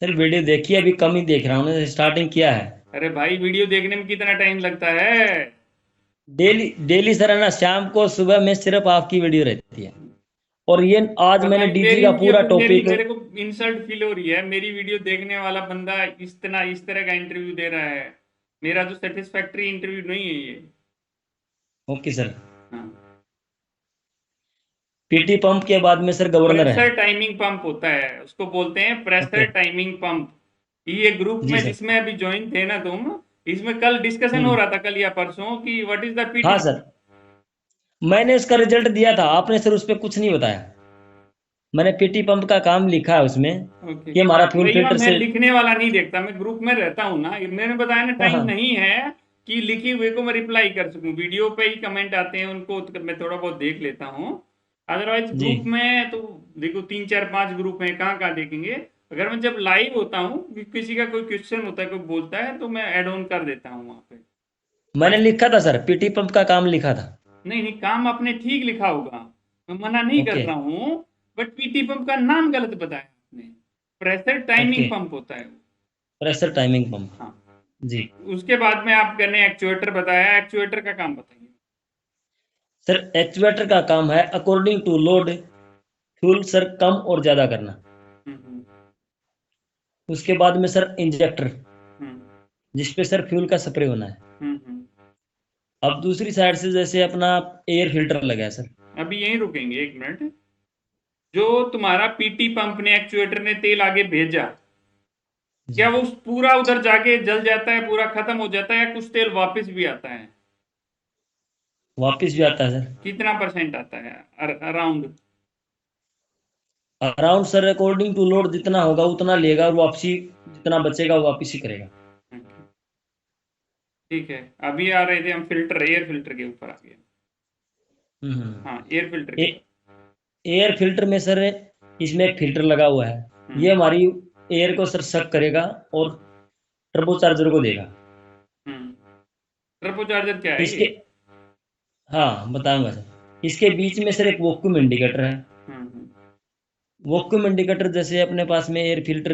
सर वीडियो देखिए, अभी कम ही देख रहा हूँ, स्टार्टिंग किया है। अरे भाई, वीडियो देखने में कितना टाइम लगता है? डेली डेली सर है ना, शाम को सुबह में सिर्फ आपकी वीडियो रहती है। और ये आज पता मैंने नहीं, डीजी मेरी का ये पूरा मेरी टॉपिक। मेरे को इंसल्ट फील हो रही है। मेरी वीडियो देखने वाला बंदा इस तरह का इंटरव्यू दे रहा है। मेरा तो सेटिस्फैक्ट्री इंटरव्यू नहीं है ये। Okay sir. हाँ। पीटी पंप के बाद में सर गवर्नर है। प्रेशर टाइमिंग पंप होता है, उसको बोलते हैं प्रेशर ओके। Timing pump. ये ग्रुप जी में सर। जिसमें अभी ज्वाइन थे ना तुम, इसमें कल डिस्कशन हो हम्म। रहा था, कल या परसों, कि व्हाट इज द हाँ पीटी। सर, मैंने उसका रिजल्ट दिया था, आपने सर उस पर कुछ नहीं बताया। मैंने पीटी पंप का काम लिखा है उसमें ओके। कि हमारा फ्यूल भैया, फिल्टर मैं से। लिखने वाला नहीं देखता, मैं ग्रुप में रहता हूँ ना। मैंने बताया ना, हाँ टाइम हाँ नहीं है कि लिखे हुए को मैं रिप्लाई कर सकूं। वीडियो पे ही कमेंट आते हैं, उनको तो मैं थोड़ा बहुत देख लेता हूँ। अदरवाइज जी। ग्रुप में तो देखो, 3 4 5 ग्रुप हैं, कहाँ कहाँ देखेंगे। अगर मैं जब लाइव होता हूँ, किसी का कोई क्वेश्चन होता है, कोई बोलता है, तो मैं ऐड ऑन कर देता हूँ वहाँ पे। मैंने लिखा था सर, पीटी पंप का काम लिखा था। नहीं नहीं, काम आपने ठीक लिखा होगा, मैं मना नहीं कर ओके। रहा हूँ। बट पीटी पंप का नाम गलत बताया आपने। Pressure okay. टाइमिंग पंप होता है वो। Pressure timing pump. हाँ। जी। उसके बाद में आपने एक्चुएटर बताया, एक्चुएटर का काम बताइए। सर एक्चुएटर का काम है according to load fuel sir कम और ज्यादा करना। हम्म उसके बाद में सर इंजेक्टर, हम्म जिसपे सर फ्यूल का स्प्रे होना है। हम्म। अब दूसरी साइड से जैसे अपना एयर फिल्टर लगा है सर। अभी यहीं रुकेंगे 1 मिनट। जो तुम्हारा पीटी पंप ने, एक्चुएटर ने तेल आगे भेजा, क्या जी। वो पूरा उधर जाके जल जाता है, पूरा खत्म हो जाता है, या कुछ तेल वापस भी आता है? वापिस भी आता है सर। कितना परसेंट आता है around? Around sir according to load जितना होगा उतना लेगा, और वापसी जितना बचेगा वो वापिस ही करेगा। ठीक है, अभी आ रहे थे हम फिल्टर, एयर फिल्टर के ऊपर आ गए। हम्म। हाँ, एयर फिल्टर के ए, ऊपर। एयर फिल्टर में सर इसमें एक फिल्टर लगा हुआ है। ये हम्म हमारी एयर को सर सक करेगा और टर्बो चार्जर को देगा। हम्म। टर्बो चार्जर क्या है ये? इसके, हाँ बताऊंगा सर। इसके बीच में सर एक वोक्यूम इंडिकेटर है। हम्म। वोक्यूम इंडिकेटर जैसे अपने पास में एयर फिल्टर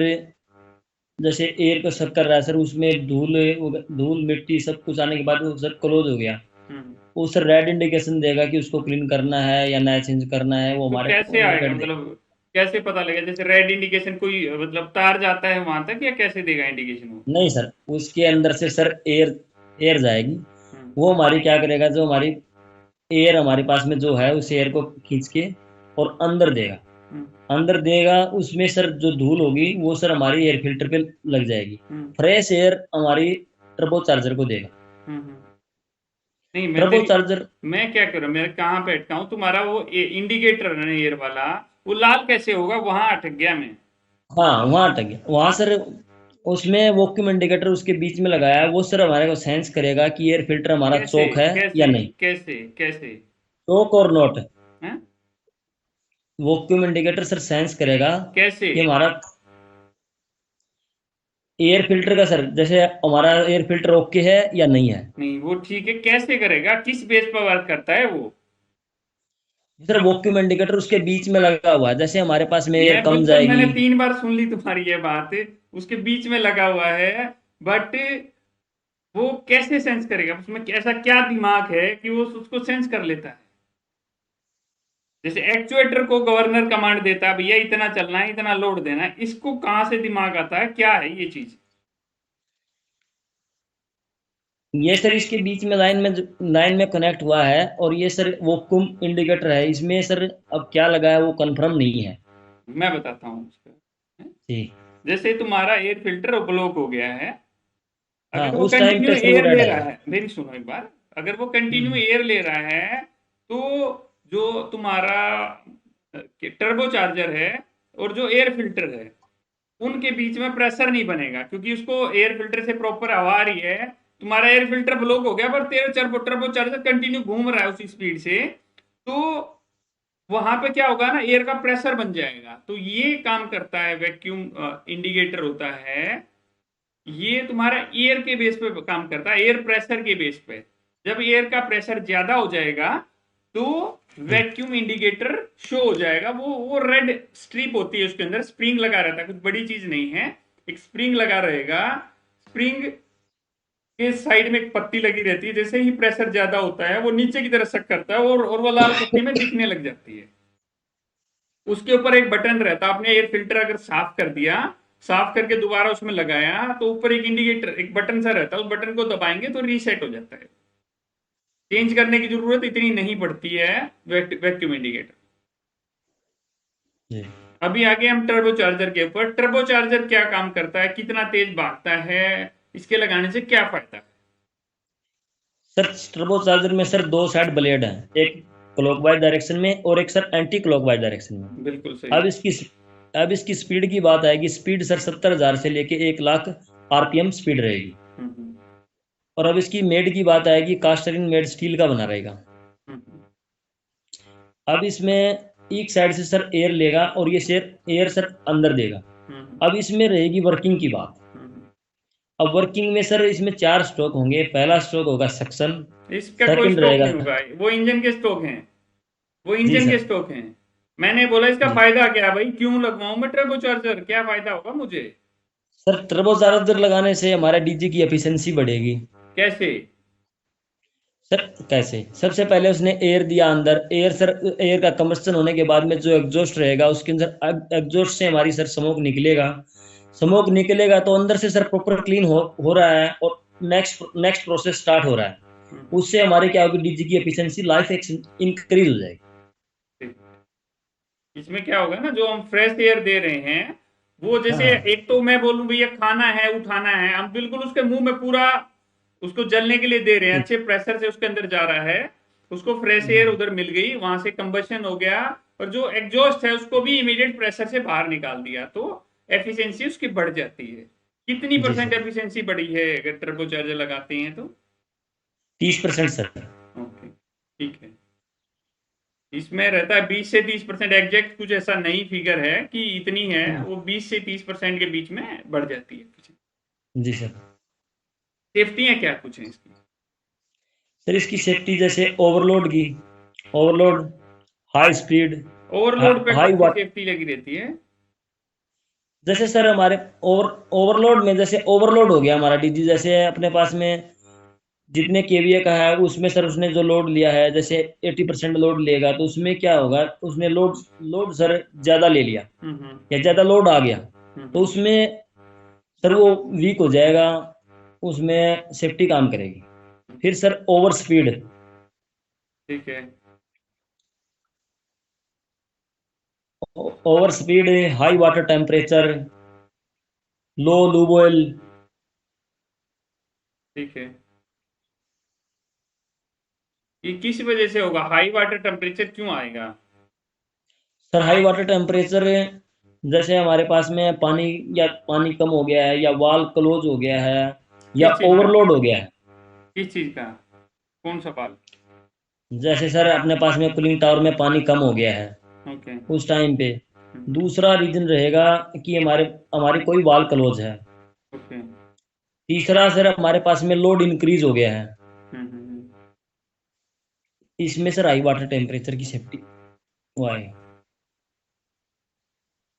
जैसे एयर को सक कर रहा है सर, उसमें धूल धूल मिट्टी सब कुछ आने के बाद वो सर क्लोज हो गया। हम्म। वो सर रेड इंडिकेशन देगा कि उसको क्लीन करना है या नया चेंज करना है, वो तो हमारे को कैसे आएगा, इंडिकेट देगा। मतलब कैसे पता लगेगा? जैसे रेड इंडिकेशन, कोई मतलब तार जाता है वहां तक, या कैसे देगा इंडिकेशन वो? नहीं सर, उसके अंदर से सर एयर एयर जाएगी। हम्म वो हमारी क्या करेगा, जो हमारी एयर हमारे पास में जो है उस एयर को खींच के और अंदर देगा। हम्म अंदर देगा, उसमें सर जो धूल होगी वो सर हमारी एयर फिल्टर पे लग जाएगी। हम्म फ्रेश एयर हमारी टर्बो चार्जर को देगा। हम्म। नहीं, मैं टर्बो तेरी चार्जर। मैं क्या करूँ, मैं कहाँ पे अटका हूँ? तुम्हारा वो इंडिकेटर है ना एयर वाला, वो लाल कैसे होगा? वहां अटक गया मैं। हाँ वहाँ अटक गया, वहाँ सर उसमें वोक्यूम इंडिकेटर उसके बीच में लगाया है, वो सर हमारे को सेंस करेगा कि एयर फिल्टर हमारा कैसे चौक है या कैसे नहीं। कैसे कैसे? चौक और नॉट। हैं? वोक्यूम इंडिकेटर सर सेंस करेगा कैसे? कि हमारा एयर फिल्टर का सर, जैसे हमारा एयर फिल्टर ओके है या नहीं है। नहीं, वो ठीक है, कैसे करेगा? किस बेस पर वर्क करता है वो? सर वैक्यूम इंडिकेटर उसके बीच में लगा हुआ है, जैसे हमारे पास में एयर मैं कम बिल्कुल, जाएगी। मैंने 3 बार सुन ली तुम्हारी ये बात, उसके बीच में लगा हुआ है, बट वो कैसे सेंस करेगा? उसमें ऐसा क्या दिमाग है कि वो उसको सेंस कर लेता है? जैसे एक्चुएटर को गवर्नर कमांड देता है, भैया इतना चलना है, इतना लोड देना है, इसको कहां से दिमाग आता है? क्या है ये चीज? ये सर इसके बीच में लाइन में कनेक्ट हुआ है, और ये सर वैक्यूम इंडिकेटर है, इसमें सर अब क्या लगा है वो कंफर्म नहीं है। मैं बताता हूँ उसका। जी। जैसे तुम्हारा एयर फिल्टर ब्लॉक हो गया है, हाँ, अगर वो उस टाइम कंटिन्यू पे सर वो एयर रेड ले रहा आएगा। है, मेरी सुनो एक बार, अगर वो कंटिन्यू हम्म, एयर ले रहा है, तो जो तुम्हारा टर्बो चार्जर है और जो एयर फिल्टर है, उनके बीच में प्रेशर नहीं बनेगा, क्योंकि उसको एयर फिल्टर से प्रॉपर हवा आ रही है। तुम्हारा एयर फिल्टर ब्लॉक हो गया, पर तेरा टर्बो चार्जर कंटिन्यू घूम रहा है उसी स्पीड से, तो वहां पे क्या होगा ना, एयर का प्रेशर बन जाएगा। तो ये काम करता है वैक्यूम इंडिकेटर होता है, ये तुम्हारा एयर के बेस पे काम करता है, एयर प्रेशर के बेस पे। जब एयर का प्रेशर ज्यादा हो जाएगा, तो जी। वैक्यूम इंडिकेटर शो हो जाएगा। वो रेड स्ट्रिप होती है, उसके अंदर स्प्रिंग लगा रहता है, कुछ बड़ी चीज नहीं है, एक स्प्रिंग लगा रहेगा। स्प्रिंग के साइड में एक पत्ती लगी रहती है, जैसे ही प्रेशर ज्यादा होता है वो नीचे की तरफ सक करता है, और वो लाल पत्ती में दिखने लग जाती है। उसके ऊपर एक बटन रहता है, आपने एयर फिल्टर अगर साफ कर दिया, साफ करके दोबारा उसमें लगाया, तो ऊपर एक इंडिकेटर, एक बटन सा रहता है, उस बटन को दबाएंगे तो रीसेट हो जाता है। चेंज करने की जरूरत इतनी नहीं पड़ती है वैक्यूम इंडिकेटर। जी। अभी आगे हम टर्बो चार्जर के ऊपर। टर्बो चार्जर क्या काम करता है, कितना तेज भागता है, इसके लगाने से क्या फायदा है? सर टर्बो चार्जर में सर दो साइड ब्लेड हैं, एक क्लॉकवाइज डायरेक्शन में और एक सर एंटी क्लॉकवाइज डायरेक्शन में। बिल्कुल सही। अब इसकी स्पीड की बात आएगी, स्पीड सर 70,000 से लेके 1 लाख आरपीएम स्पीड रहेगी। हम्म, और अब इसकी मेड की बात आएगी, कास्टरिन मेड स्टील का बना रहेगा। हम्म, अब इसमें एक साइड से सर एयर लेगा और ये एयर सर अंदर देगा। हम्म, अब इसमें रहेगी वर्किंग की बात। हम्म। अब वर्किंग में सर इसमें 4 स्ट्रोक होंगे। पहला स्ट्रोक होगा सक्शन, इसका कोई सेकंड स्टॉक रहेगा। नहीं होगा, वो इंजन के स्टॉक हैं, वो जी इंजन के सर। स्टॉक हैं। मैंने बोला इसका जी फायदा क्या है भाई, क्यों लगवाऊं मैं टर्बो चार्जर, क्या फायदा होगा मुझे? सर, टर्बो चार्जर लगाने से हमारे डीजी की एफिशिएंसी बढ़ेगी। कैसे? सर कैसे? सबसे पहले उसने एयर दिया अंदर, एयर सर, एयर का कंबस्टन होने के बाद में जो एग्जॉस्ट रहेगा उसके अंदर एग्जॉस्ट से हमारी सर स्मोक निकलेगा। स्मोक निकलेगा तो अंदर से सर प्रॉपर क्लीन हो रहा है, और नेक्स्ट नेक्स्ट प्रोसेस स्टार्ट हो रहा है। हम्म, उससे हमारे क्या होगी, डीजी की एफिशिएंसी लाइफ इंक्रीज हो जाएगी। ठीक। इसमें क्या होगा ना, जो हम फ्रेश एयर दे रहे हैं, वो जैसे, हाँ। एक तो मैं बोलूं भैया खाना है उठाना है, हम बिल्कुल उसके मुंह में पूरा उसको जलने के लिए दे रहे हैं, जी। अच्छे प्रेशर से उसके अंदर जा रहा है, उसको फ्रेश एयर उधर मिल गई, वहां से कंबशन हो गया, और जो एग्जॉस्ट है उसको भी इमीडिएट प्रेशर से बाहर निकाल दिया, तो एफिशिएंसी उसकी बढ़ जाती है। कितनी जी परसेंट सर, एफिशिएंसी बढ़ी है अगर टर्बो चार्जर लगाते हैं तो? 30% सर। ओके, ठीक है। इसमें रहता है 20 से 30%, एग्जैक्ट कुछ ऐसा नहीं फिगर है कि इतनी है, वो 20 से 30% के बीच में बढ़ जाती है। जी सर। सेफ्टियां क्या कुछ है इसकी? सर इसकी सेफ्टी जैसे ओवरलोड, हाई स्पीड, ओवरलोड पे हाई कौन सी वाट। सेफ्टी लगी रहती है? जैसे सर हमारे ओवरलोड में, जैसे ओवरलोड हो गया हमारा डीजी, जैसे अपने पास में जितने केवीए का है उसमें सर उसने जो लोड लिया है, जैसे 80% लोड लेगा तो उसमें क्या होगा, उसने लोड लोड सर ज़्यादा ले लिया हम्म, या ज़्यादा लोड आ गया, तो हम्म, उसमें सर वो वीक हो जाएगा, उसमें सेफ्टी काम करेगी। फिर सर ओवर स्पीड, ठीक है, हाई वाटर टेम्परेचर, लो लूब ऑयल। ठीक है। ये किस वजह से होगा, हाई वाटर टेम्परेचर क्यों आएगा? सर हाई वाटर टेम्परेचर, जैसे हमारे पास में पानी, या पानी कम हो गया है, या वाल क्लोज हो गया है, या किस चीज का? ओवरलोड हो गया है। किस चीज का? कौन सा पाल? जैसे सर अपने पास में कूलिंग टावर में पानी कम हो गया है ओके। उस टाइम पे। दूसरा रीजन रहेगा कि हमारे हमारी कोई वाल क्लोज है। ओके। तीसरा सर हमारे पास में लोड इंक्रीज हो गया है। हम्म, इसमें सर हाई वाटर टेम्परेचर की सेफ्टी। वो आएगा।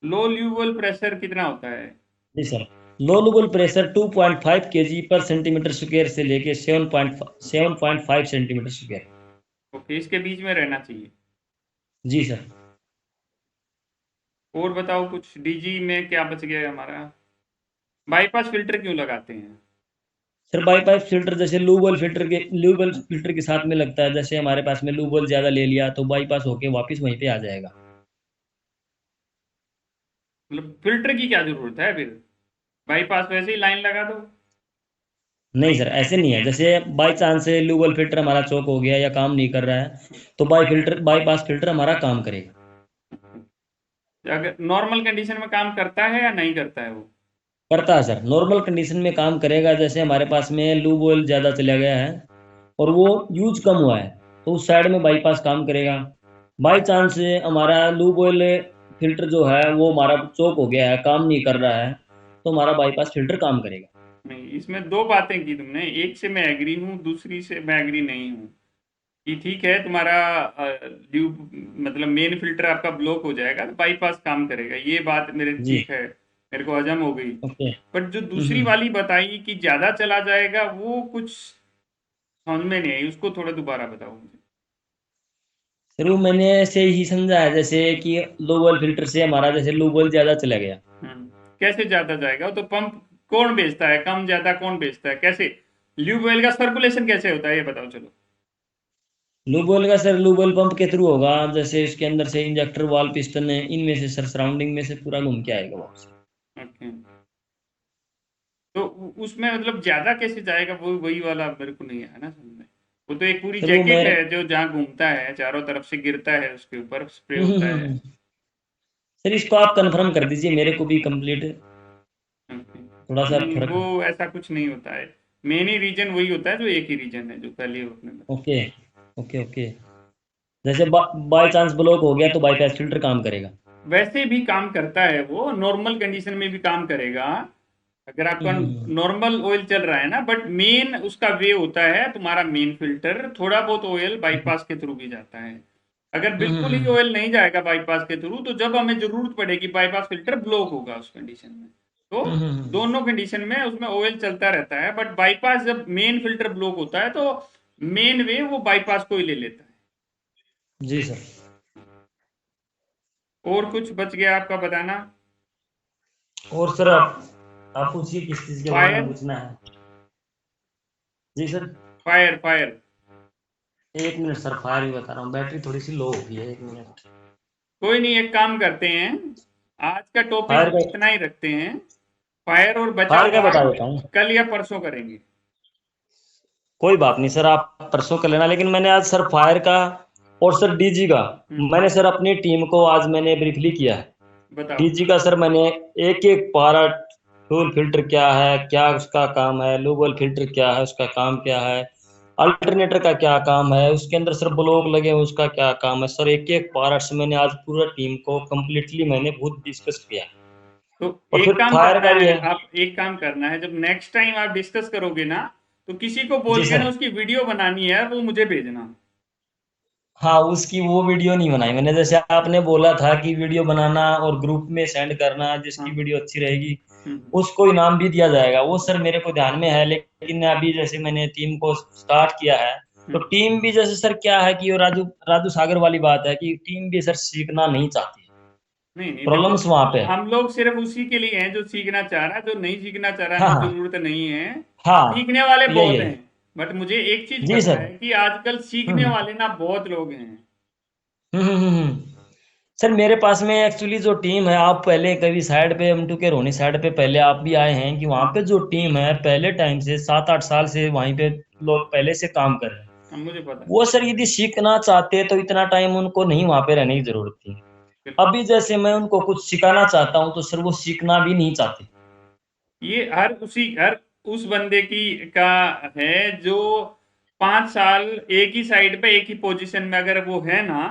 लो ल्यूवल प्रेशर कितना होता है? जी सर, लो लुबल प्रेशर 2.5 kg पर सेंटीमीटर स्क्वायर से लेके 7.5 सेंटीमीटर स्क्वायर। ओके, इसके बीच में रहना चाहिए। जी सर। और बताओ कुछ, डीजी में क्या बच गया है हमारा? बाईपास फिल्टर क्यों लगाते हैं? सर बाईपास फिल्टर जैसे लूबल फिल्टर के साथ में लगता है, जैसे हमारे पास में लूबल ज्यादा ले लिया तो बाईपास होके वापस वहीं पे आ जाएगा। मतलब फिल्टर की क्या जरूरत है फिर? बाईपास वैसे ही लाइन लगा दो। नहीं सर, ऐसे नहीं है, जैसे बाई चांस से लूबल फिल्टर हमारा चौक हो गया या काम नहीं कर रहा है तो बाईपास फिल्टर हमारा काम करेगा। अगर नॉर्मल कंडीशन में काम करता है या नहीं करता है वो? करता है सर, नॉर्मल कंडीशन में काम करेगा। जैसे हमारे पास में लूब ऑयल ज़्यादा चला गया है और वो यूज कम हुआ है तो उस साइड में बाईपास काम करेगा। बाई चांस हमारा लूब ऑयल फिल्टर जो है वो हमारा चौक हो गया है, काम नहीं कर रहा है, तो हमारा बाईपास फिल्टर काम करेगा। नहीं, इसमें दो बातें की तुमने, एक से मैं एग्री हूँ, दूसरी से मैं एग्री नहीं हूँ। कि ठीक है तुम्हारा ल्यूब मतलब मेन फिल्टर आपका ब्लॉक हो जाएगा तो बाईपास काम करेगा, ये बात मेरे जी। ठीक है, मेरे को हजम हो गई। ओके। बट जो दूसरी वाली बताई कि ज्यादा चला जाएगा, वो कुछ समझ में नहीं आई, उसको थोड़ा दोबारा बताओ मुझे। सर वो मैंने ऐसे ही समझा है, जैसे कि लो ऑयल फिल्टर से हमारा जैसे लूब ऑयल ज़्यादा चला गया। कैसे ज्यादा जाएगा? वो तो पंप कौन बेचता है, कम ज्यादा कौन बेचता है, कैसे ल्यूब ऑयल का सर्कुलेशन कैसे होता है ये बताओ चलो। लूब ऑयल का सर लूब ऑयल पंप के थ्रू होगा, जैसे इसके अंदर से इंजेक्टर वाल पिस्टन है, इनमें से सर सराउंडिंग में से पूरा घूम के आएगा वापस। ओके, तो उसमें मतलब ज्यादा कैसे जाएगा, वो वही वाला मेरे को नहीं है ना समझ में। वो तो एक पूरी सर वो जैकेट मैं है जो जहाँ घूमता है चारों तरफ से गिरता है, उसके ऊपर स्प्रे होता है। सर इसको आप कंफर्म कर दीजिए मेरे को भी कंप्लीट, ओके। थोड़ा सा नहीं, फर्क है। वो ऐसा कुछ नहीं होता है। मेन ही रीजन वही होता है जो एक ही रीजन है जो पहले आपने बताया। Okay okay okay. जैसे बाय चांस ब्लॉक हो गया तो बाईपास फिल्टर काम करेगा। वैसे भी काम करता है, वो नॉर्मल कंडीशन में भी काम करेगा। अगर आपका नॉर्मल ऑयल चल रहा है ना, बट मेन उसका वे होता है तुम्हारा मेन फिल्टर, थोड़ा बहुत ऑयल बाईपास के थ्रू भी जाता है। अगर बिल्कुल ही ऑयल नहीं जाएगा बाईपास के थ्रू, तो जब हमें जरूरत पड़ेगी बाईपास फिल्टर ब्लॉक होगा उस कंडीशन में, तो दोनों कंडीशन में उसमें ऑयल चलता रहता है। बट बाईपास जब मेन फिल्टर ब्लॉक होता है तो मेन वे वो बाईपास को ही ले लेता है। जी सर। और कुछ बच गया आपका बताना? और सर आप पूछिए किस चीज के बारे में फायर, पूछना है। जी सर। Fire fire. एक मिनट सर, फायर भी बता रहा हूँ, बैटरी थोड़ी सी लो हो गई है, एक मिनट। कोई नहीं, एक काम करते हैं, आज का फायर टॉपिक का इतना ही रखते हैं। फायर और फायर बचाव का बता हम देता हूँ। कल या परसों करेंगे। कोई बात नहीं सर, आप परसों कर लेना, लेकिन मैंने आज सर फायर का और सर डीजी का मैंने सर अपनी टीम को आज मैंने ब्रीफली किया है। बताओ। डीजी का सर मैंने एक एक पार्ट, फ्यूल फिल्टर क्या है, क्या उसका काम है, लूबल फिल्टर क्या है, उसका काम क्या है, अल्टरनेटर का क्या काम है, उसके अंदर सर ब्लॉक लगे हैं उसका क्या काम है, सर एक एक पार्ट से मैंने आज पूरा टीम को कंप्लीटली मैंने बहुत डिस्कस किया। तो और एक फिर काम फायर करना का भी है, है। आप एक काम करना है, जब नेक्स्ट टाइम आप डिस्कस करोगे ना, तो किसी को बोल जी के ना सर। उसकी वीडियो बनानी है, वो मुझे भेजना। हाँ, उसकी वो वीडियो नहीं बनाई मैंने, जैसे आपने बोला था कि वीडियो बनाना और ग्रुप में सेंड करना, जिसकी हाँ। वीडियो अच्छी रहेगी उसको इनाम भी दिया जाएगा। वो सर मेरे को ध्यान में है, लेकिन अभी जैसे मैंने टीम को स्टार्ट किया है तो टीम भी जैसे सर क्या है कि राजू सागर वाली बात है कि टीम भी सर सीखना नहीं चाहती, नहीं नहीं, प्रॉब्लम्स देखो वहां पे। हम लोग सिर्फ उसी के लिए हैं जो सीखना चाह रहा है, जो नहीं सीखना चाह रहा है हाँ ना, हाँ जरूरत नहीं है। हाँ, सीखने वाले यही बहुत यही। हैं, बट मुझे एक चीज जी पता सर। है कि आजकल सीखने वाले ना बहुत लोग हैं। सर मेरे पास में एक्चुअली जो टीम है, आप पहले कभी साइड पे M2 के रोनी साइड पे पहले आप भी आए हैं कि वहां पे जो टीम है पहले टाइम से 7-8 साल से वहीं पे लोग पहले से काम कर रहे हैं। अब मुझे पता है। वो सर यदि सीखना चाहते तो इतना टाइम उनको नहीं वहां पे रहने की जरूरत थी। अभी जैसे मैं उनको कुछ सिखाना चाहता हूँ तो सर वो सीखना भी नहीं चाहते। ये हर उस बंदे की का है जो 5 साल एक ही साइड पे एक ही पोजीशन में अगर वो है ना,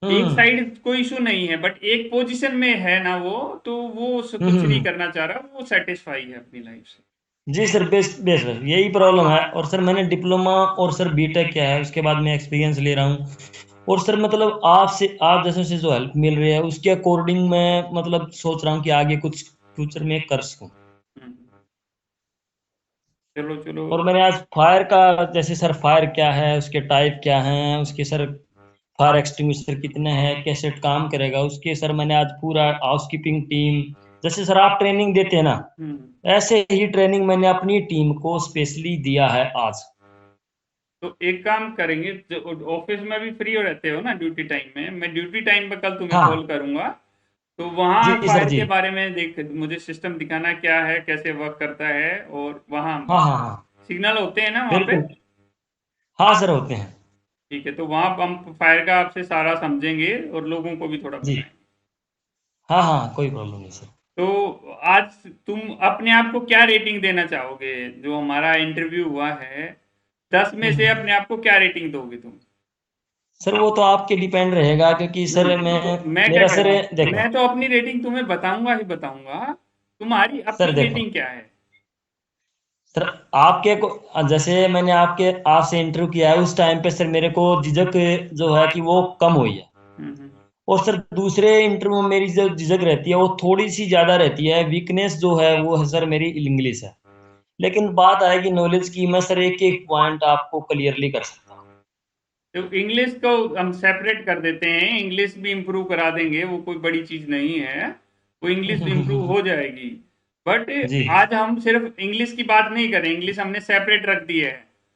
एक साइड कोई इशू नहीं है, बट एक पोजीशन में है ना वो, तो वो कुछ नहीं करना चाह रहा, वो सेटिस्फाई है अपनी लाइफ से। जी सर, बेस्ट बेस्ट सर, यही प्रॉब्लम है। और सर मैंने डिप्लोमा और सर बीटेक किया है, उसके बाद मैं एक्सपीरियंस ले रहा हूँ और सर मतलब आपसे आप जैसे से जो हेल्प मिल रही है उसके अकॉर्डिंग मैं मतलब सोच रहा हूँ कि आगे कुछ फ्यूचर में कर सकूं। हम्म, चलो चलो। और मैंने आज फायर का जैसे सर फायर क्या है, उसके टाइप क्या हैं, उसके सर फायर एक्सटिंग्विशर कितने हैं, कैसे काम करेगा उसके सर मैंने आज पूरा हाउसकीपिंग टीम, जैसे सर आप ट्रेनिंग देते हैं ना, हम्म, ऐसे ही ट्रेनिंग मैंने अपनी टीम को स्पेशली दिया है आज। तो एक काम करेंगे, ऑफिस में भी फ्री हो रहते हो ना ड्यूटी टाइम में, मैं ड्यूटी टाइम पे कल तुम्हें कॉल हाँ करूंगा। तो वहाँ जी सर फायर जी। के बारे में देख, मुझे सिस्टम दिखाना क्या है, कैसे वर्क करता है, और वहाँ हाँ हाँ हाँ सिग्नल होते हैं ना वहाँ पे। बिल्कुल। हाँ सर होते हैं। ठीक है, तो वहाँ हम फायर का आपसे सारा समझेंगे और लोगों को भी थोड़ा जी बताएंगे। हाँ हाँ कोई प्रॉब्लम नहीं सर। तो आज तुम अपने आप को क्या रेटिंग देना चाहोगे? जो हमारा इंटरव्यू हुआ है, 10 में से हम्म। अपने आप को क्या रेटिंग दोगे तुम? सर वो तो आपके डिपेंड रहेगा क्योंकि नहीं सर मैं देखो, मैं क्या मेरा कह सर रहा हूँ, देखो मैं तो अपनी रेटिंग तुम्हें बताऊंगा ही बताऊंगा। तुम्हारी सर अपनी देखो रेटिंग क्या है? सर आपके को जैसे मैंने आपके आपसे इंटरव्यू किया है उस टाइम पे सर मेरे को झिझक जो है कि वो कम हुई है। हम्म। और सर दूसरे इंटरव्यू में मेरी जो झिझक रहती है वो थोड़ी सी ज्यादा रहती है, वीकनेस जो है वो है सर मेरी इंग्लिश है। लेकिन बात आएगी नॉलेज की, मैं सर एक एक पॉइंट आपको क्लियरली कर सकता हूँ। तो इंग्लिश को हम सेपरेट कर देते हैं, इंग्लिश भी इम्प्रूव करा देंगे, वो कोई बड़ी चीज नहीं है। वो इंग्लिश इम्प्रूव हो जाएगी। बट जी आज हम सिर्फ इंग्लिश की बात नहीं करें, इंग्लिश हमने सेपरेट रख दी है।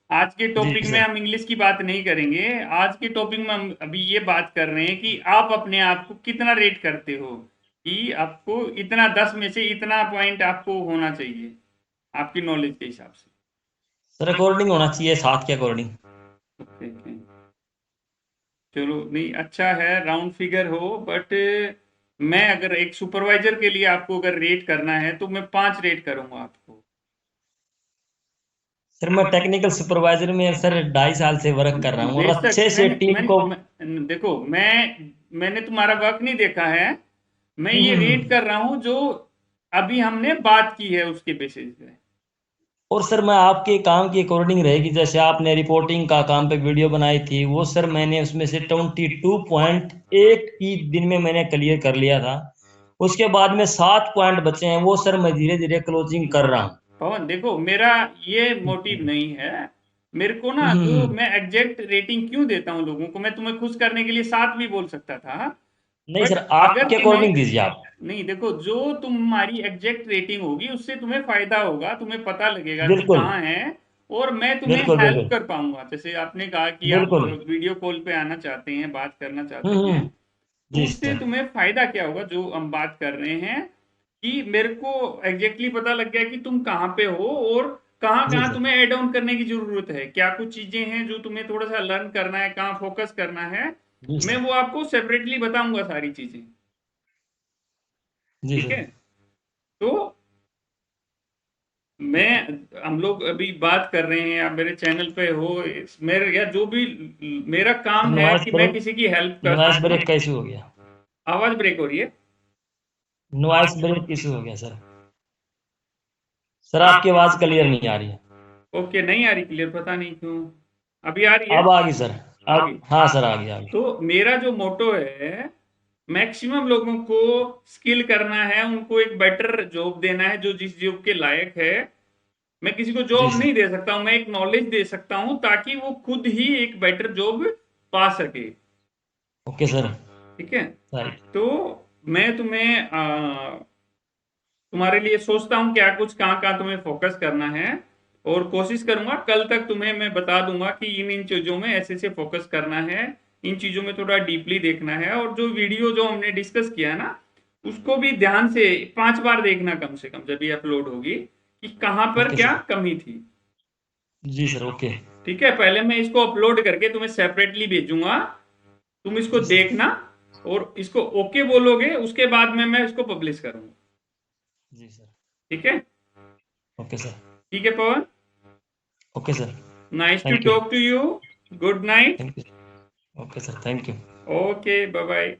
आज के जी टॉपिक में सर। हम इंग्लिश की बात नहीं करेंगे। आज के टॉपिक में हम अभी ये बात कर रहे हैं कि आप अपने आप को कितना रेट करते हो, कि आपको इतना 10 में से इतना पॉइंट आपको होना चाहिए आपकी नॉलेज के हिसाब से। सर अकॉर्डिंग होना चाहिए, साथ के अकॉर्डिंग। ओके ओके, चलो नहीं अच्छा है, राउंड फिगर हो, बट मैं अगर एक सुपरवाइजर के लिए आपको अगर रेट करना है तो मैं 5 रेट करूंगा आपको। सर मैं टेक्निकल सुपरवाइजर में सर 2.5 साल से वर्क कर रहा हूँ और बेशक, अच्छे से टीम को। देखो, मैंने तुम्हारा वर्क नहीं देखा है। मैं हम्म, ये हम्म, रेट हम्म। कर रहा हूँ जो अभी हमने बात की है उसके बेसिस पे। और सर मैं आपके काम के अकॉर्डिंग रहेगी, जैसे आपने रिपोर्टिंग का काम पे वीडियो बनाई थी वो सर मैंने उसमें से 22.1 ही दिन में मैंने क्लियर कर लिया था। उसके बाद में 7 पॉइंट बचे हैं, वो सर मैं धीरे धीरे क्लोजिंग कर रहा हूँ। पवन देखो, मेरा ये मोटिव नहीं है। मेरे को ना, जो हम्म। मैं एग्जैक्ट रेटिंग क्यों देता हूँ लोगों को, मैं तुम्हें खुश करने के लिए 7 भी बोल सकता था। नहीं बट सर अगर आपके तुम्हें, अकॉर्डिंग दीजिए आप। नहीं देखो, जो तुम्हारी एग्जैक्ट रेटिंग होगी उससे तुम्हें फायदा होगा, तुम्हें पता लगेगा कि बिल्कुल कहाँ है, और मैं तुम्हें बिल्कुल हेल्प बिल्कुल कर पाऊंगा। जैसे आपने कहा कि आप बिल्कुल। वीडियो कॉल पे आना चाहते हैं, बात करना चाहते हैं, हम्म। तो जी उससे सर। तुम्हें फायदा क्या होगा, जो हम बात कर रहे हैं, कि मेरे को एग्जैक्टली पता लग गया कि तुम कहाँ पे हो, और कहाँ जी कहाँ सर। तुम्हें ऐड ऑन करने की जरूरत है, क्या कुछ चीजें हैं जो तुम्हें थोड़ा सा लर्न करना है, कहाँ फोकस करना है। जी मैं सर। वो आपको सेपरेटली बताऊंगा सारी चीजें। जी ठीक सर। है, तो हम लोग अभी बात कर रहे हैं, आप मेरे चैनल पे हो, मेरे या जो भी मेरा सर काम है नॉइस कि मैं ब्रेक, किसी की हेल्प कर नॉइस सकूं। ब्रेक का इशू हो गया। आवाज ब्रेक हो रही है। नॉइस ब्रेक इशू हो गया सर। सर आपकी आवाज क्लियर नहीं आ रही है। ओके, नहीं आ रही क्लियर, पता नहीं क्यों। अभी आ रही है? अब आ गई सर। आ अब गई। हाँ सर आ गई आ गई। तो मेरा जो मोटो है, मैक्सिमम लोगों को स्किल करना है, उनको एक बेटर जॉब देना है जो जिस जॉब के लायक है। मैं किसी को जी जॉब सर। नहीं दे सकता हूं, मैं एक नॉलेज दे सकता हूं ताकि वो खुद ही एक बेटर जॉब पा सके। Okay sir. ठीक है, राइट। तो मैं तुम्हें तुम्हारे लिए सोचता हूँ क्या कुछ कहाँ कहाँ तुम्हें फोकस करना है, और कोशिश करूंगा कल तक तुम्हें मैं बता दूंगा कि इन इन चीजों में ऐसे से फोकस करना है, इन चीजों में थोड़ा डीपली देखना है, और जो वीडियो जो हमने डिस्कस किया है ना, उसको भी ध्यान से 5 बार देखना कम से कम, जब ये अपलोड होगी, कि कहाँ पर ओके क्या सर। कमी थी। जी सर ओके। ठीक है, पहले मैं इसको अपलोड करके तुम्हें सेपरेटली भेजूंगा, तुम इसको जी सर। देखना, और इसको ओके बोलोगे, उसके बाद में मैं इसको पब्लिश करूंगा। जी सर। ठीक है, ओके सर। ठीक है Pawan, okay sir. Nice to thank you. Talk to you, good night. Thank you. Okay sir thank you. Okay, bye bye.